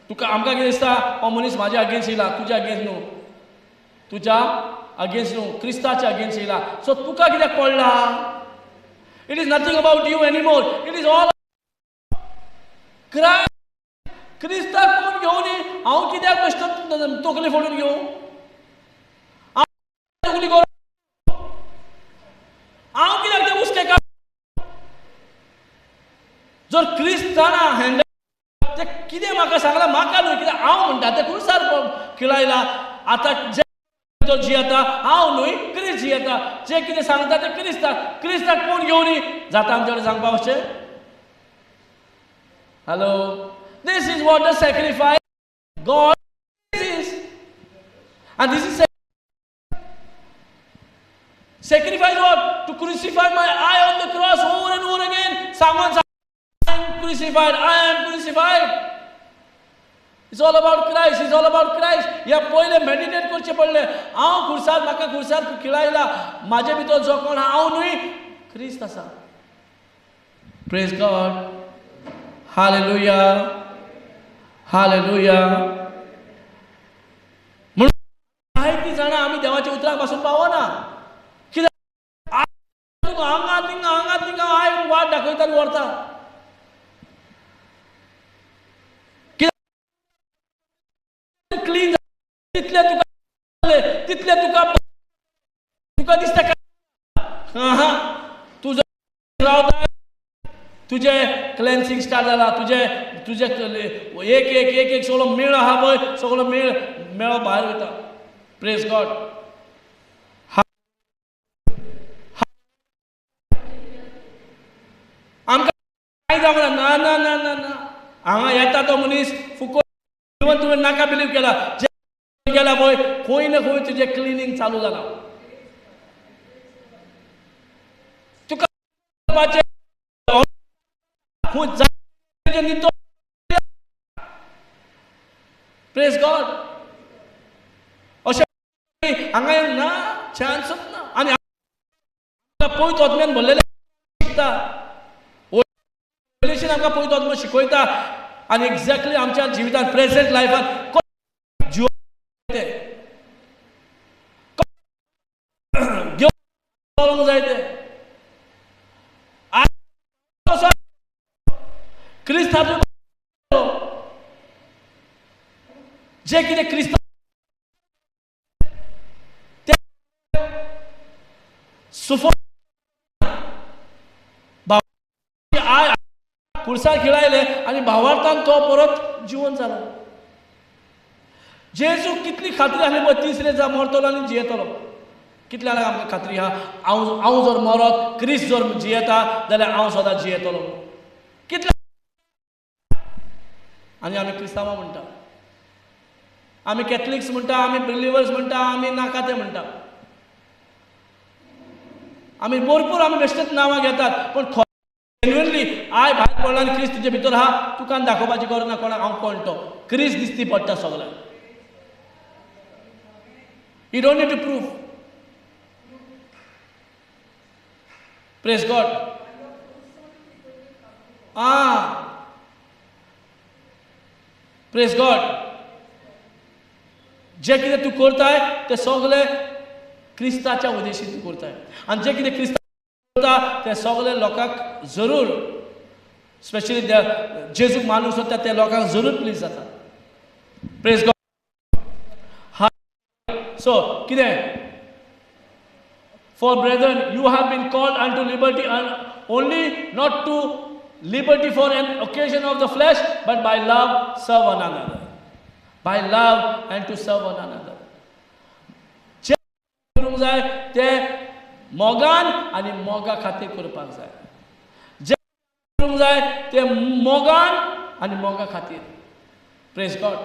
तुका आमकां कितें दिसता, हो मनीस म्हाज्या अगेन्स्ट येयला, तुज्या अगेन्स्ट न्हू, तुज्या अगेन्स्ट न्हू, क्रिस्ताच्या अगेन्स्ट येयला. सो तुका कित्याक पडला? It is nothing about you anymore. It is all Christ. क्रिस्ताक कोण घेवन हांव कित्याक बेश्टो तकली फोडून घेवं? तकली करून हांव कित्याक तें उस्के काड? जर क्रिस्ताना हँडल ते कितें म्हाका सांगला, म्हाका न्हू, कित्याक हांव म्हणटा तें खुर्सार खिळायला. आतां जे तो जियेता हांव न्हय, क्रिस्त जियेता. जे कितें सांगता तें क्रिस्ताक कोण घेवन जाता आमचे कडेन सांगपा अशें. Hello. This is what the sacrifice God is. And this is sacrifice what? To crucify my eye on the cross over and over again. Someone I am crucified. I am crucified. It's all about Christ. It's all about Christ. या पहिले मेडिटेट करचे पडले. हांव खुर्सार, म्हाका खुर्सार खिळायला. म्हाजे भितर जो कोण हांव न्हय, क्रिस्त आसा. Praise God. हालेलुया. हालेलुया. म्हणून जायतीं जाणां आमी देवाच्या उतराक पासून पावना. उदकान व्हरता. क्लीन तितले तुका दिसता काय तुझं रावता तुझे क्लेन्सिंग स्टार्ट जाला. तुझे एक सगळो मेळ आहा पळय सगळो मेळो भायर वयता. Praise God. आमकां काय जावना ना ना ना ना ना हांगा येता तो मनीस फुकट इवन तुवें नाका बिलीव केला जे गेला पळय खंय ना खंय तुजें क्लिनींग चालू जाला. तुका प्रेज गॉड. अशें हांगा ना चान्सच ना. आनी पयत वचम्यान भरलेले शिकता आमकां पयत वचम शिकयता आनी एक्झॅक्टली आमच्या जिवितांत प्रेझेंट लायफांत घेवंक जाय ते क्रिस्तांव जे कितें क्रिस्तांव खुर्सार खेळायले आनी भावार्थान तो परत जिवन जालो. जेजू कितली खात्री आसली पळय 30 दिसा मरतलो आनी जियेतलो. कितल्या जाणांक आमकां खात्री आहा हांव जर मरत क्रिस्त जर जियेता जाल्यार हांव सदां जियेतलो. कितल्या आनी आमी क्रिस्तांवां म्हणटा आमी कॅथलिक्स म्हणटा आमी बिलिवर्स म्हणटा आमी नाका ते म्हणटा आमी भरपूर आमी बेश्टेच नांवां घेतात. पूण जेन्युइनली आय भायर पडला आनी क्रिस्त तुजे भितर आहा तुका दाखोवपाची गरज ना कोणाक हांव कोण तो क्रिस्त दिसती पडटा सगळ्यांक. You don't need to prove. Praise God. Praise God. जे कितें तूं करताय ते सगळे क्रिस्ताच्या उद्देशी तूं करताय आनी जे कितें क्रिस्ता करता ते सगळे लोकांक जरूर स्पेशली जेजूक मानूंक सोदता ते लोकांक जरूर प्लीज जाता. Praise God. सो कितें for brethren you have been called unto liberty only not to liberty for an occasion of the flesh but by love serve one another. By love and to serve one another. जे करूंक जाय ते मोगान आनी मोगा खातीर करपाक जाय. जे करूंक जाय ते मोगान आनी मोगा खातीर. Praise God.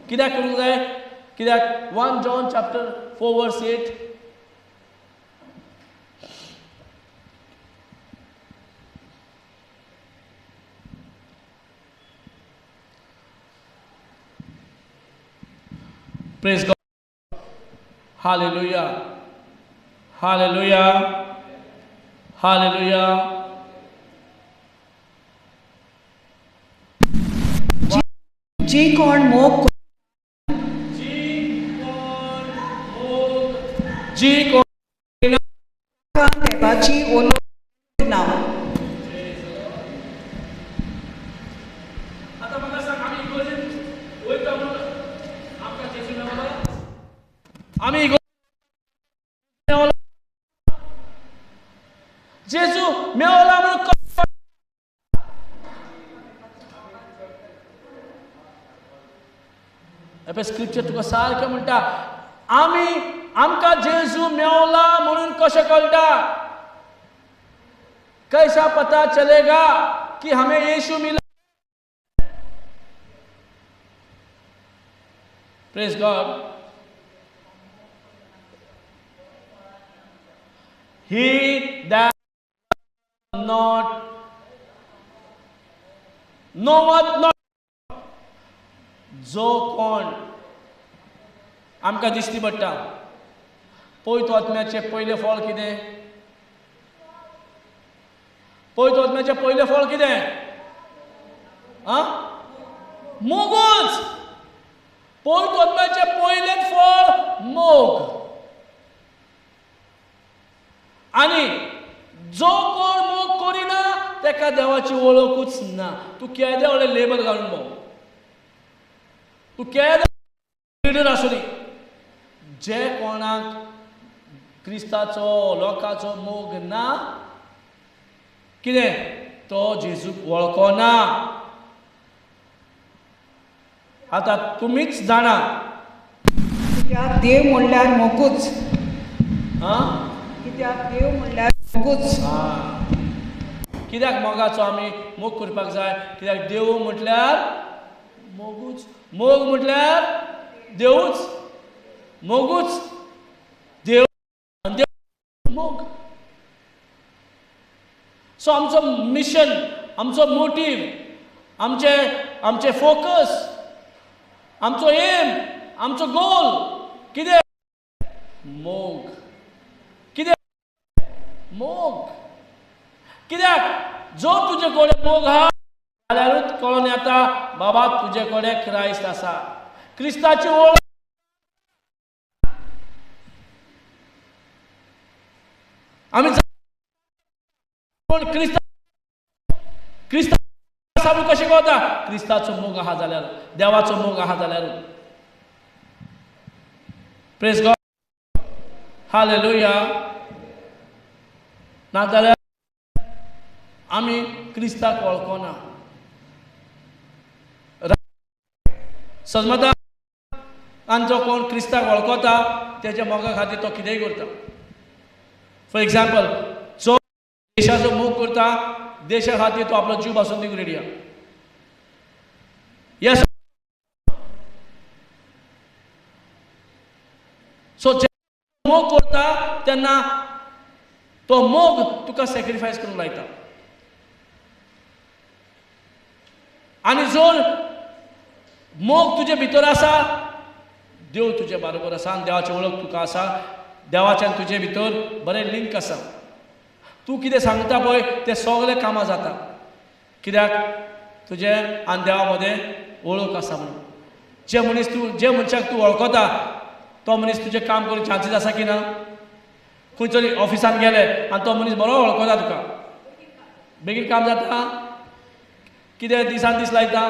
कित्याक करूंक जाय कित्याक 1 John chapter 4 verse 8 Praise God. Hallelujah. Hallelujah. Hallelujah.
जी कोण मोग देवाची ओलोद ना.
आता म्हाका सांग आमी इगोर्जेन वयता म्हणून आमकां जेजू मेवलो आमी इगोर्जेन मेवलो जेजू मेवला म्हणून एपे स्क्रिप्चर तुका सारकें म्हणटा आमकां जेजू मेवला म्हणून कशें कळटा. कैसा पता चलेगा कि हमें यीशु मिला. Praise God. He that not knoweth not जो कोण आमकां दिश्टी पडटा. पयत वचम्याचे पयले फळ कितें. पयत वचम्याचे पयले फळ कितें मोगूच. पयत वचम्याचे पयलेच फळ मोग. आनी जो कोण मोग करिना ते तेका देवाची वळखूच ना. तूं केदे व्हडलें लेबल घालून भोंव, तूं केदे लिडर आसूं दी, जे कोणाक क्रिस्ताचो लोकाचो मोग ना, कितें तो जेजूक वळखना. आतां तुमीच जाणा,
कित्याक देव म्हणल्यार मोगूच.
हां
कित्याक देव म्हणल्यार मोगूच.
कित्याक मोगाचो आमी मोग करपाक जाय? कित्याक देव म्हटल्यार मोगूच. मोग म्हटल्यार देवूच. मोगूच देव आनी देव मोग. सो आमचो मिशन, आमचो मोटीव, आमचे फोकस, आमचो एम, आमचो गोल कितें? मोग. कित्याक मोग? कित्याक जो तुजे कडेन मोग आहा जाल्यारूच कळोन येता बाबा तुजे कडेन क्रायस्ट आसा. क्रिस्ताची वळख. आमी कोण क्रिस्ता आमी कशें कळटा? क्रिस्ताचो मोग आहा जाल्यार, देवाचो मोग आहा जाल्यार. Praise God. हालेलुया. नाजाल्यार आमी क्रिस्ताक वळखना. समजा आनी जो कोण क्रिस्ताक वळखता तेच्या मोगा खातीर तो कितेंय करता. फॉर एग्जाम्पल, जो देशाचो मोग करता, देशा खातीर तो आपलो जीव बासून दिवंक रेडी आहा. येस. सो जे मोग करता तेन्ना तो मोग तुका सॅक्रिफायस करूंक लायता. आनी जर मोग तुजे भितर आसा, देव तुजे बरोबर आसा आनी देवाची वळख तुका आसा, देवाच्यान तुजे भितर बरें लिंक आसा. तूं कितें सांगता पळय तें सगळें कामां जाता. कित्याक तुजे आनी देवा मदें वळख आसा म्हणून. जे मनशाक तूं वळखता तो मनीस तुजें काम करूंक चान्सीस आसा की ना? खंय तरी ऑफिसान गेले आनी तो मनीस बरो वळखता तुका, बेगीन काम जाता. कितें दिसान दीस लायता?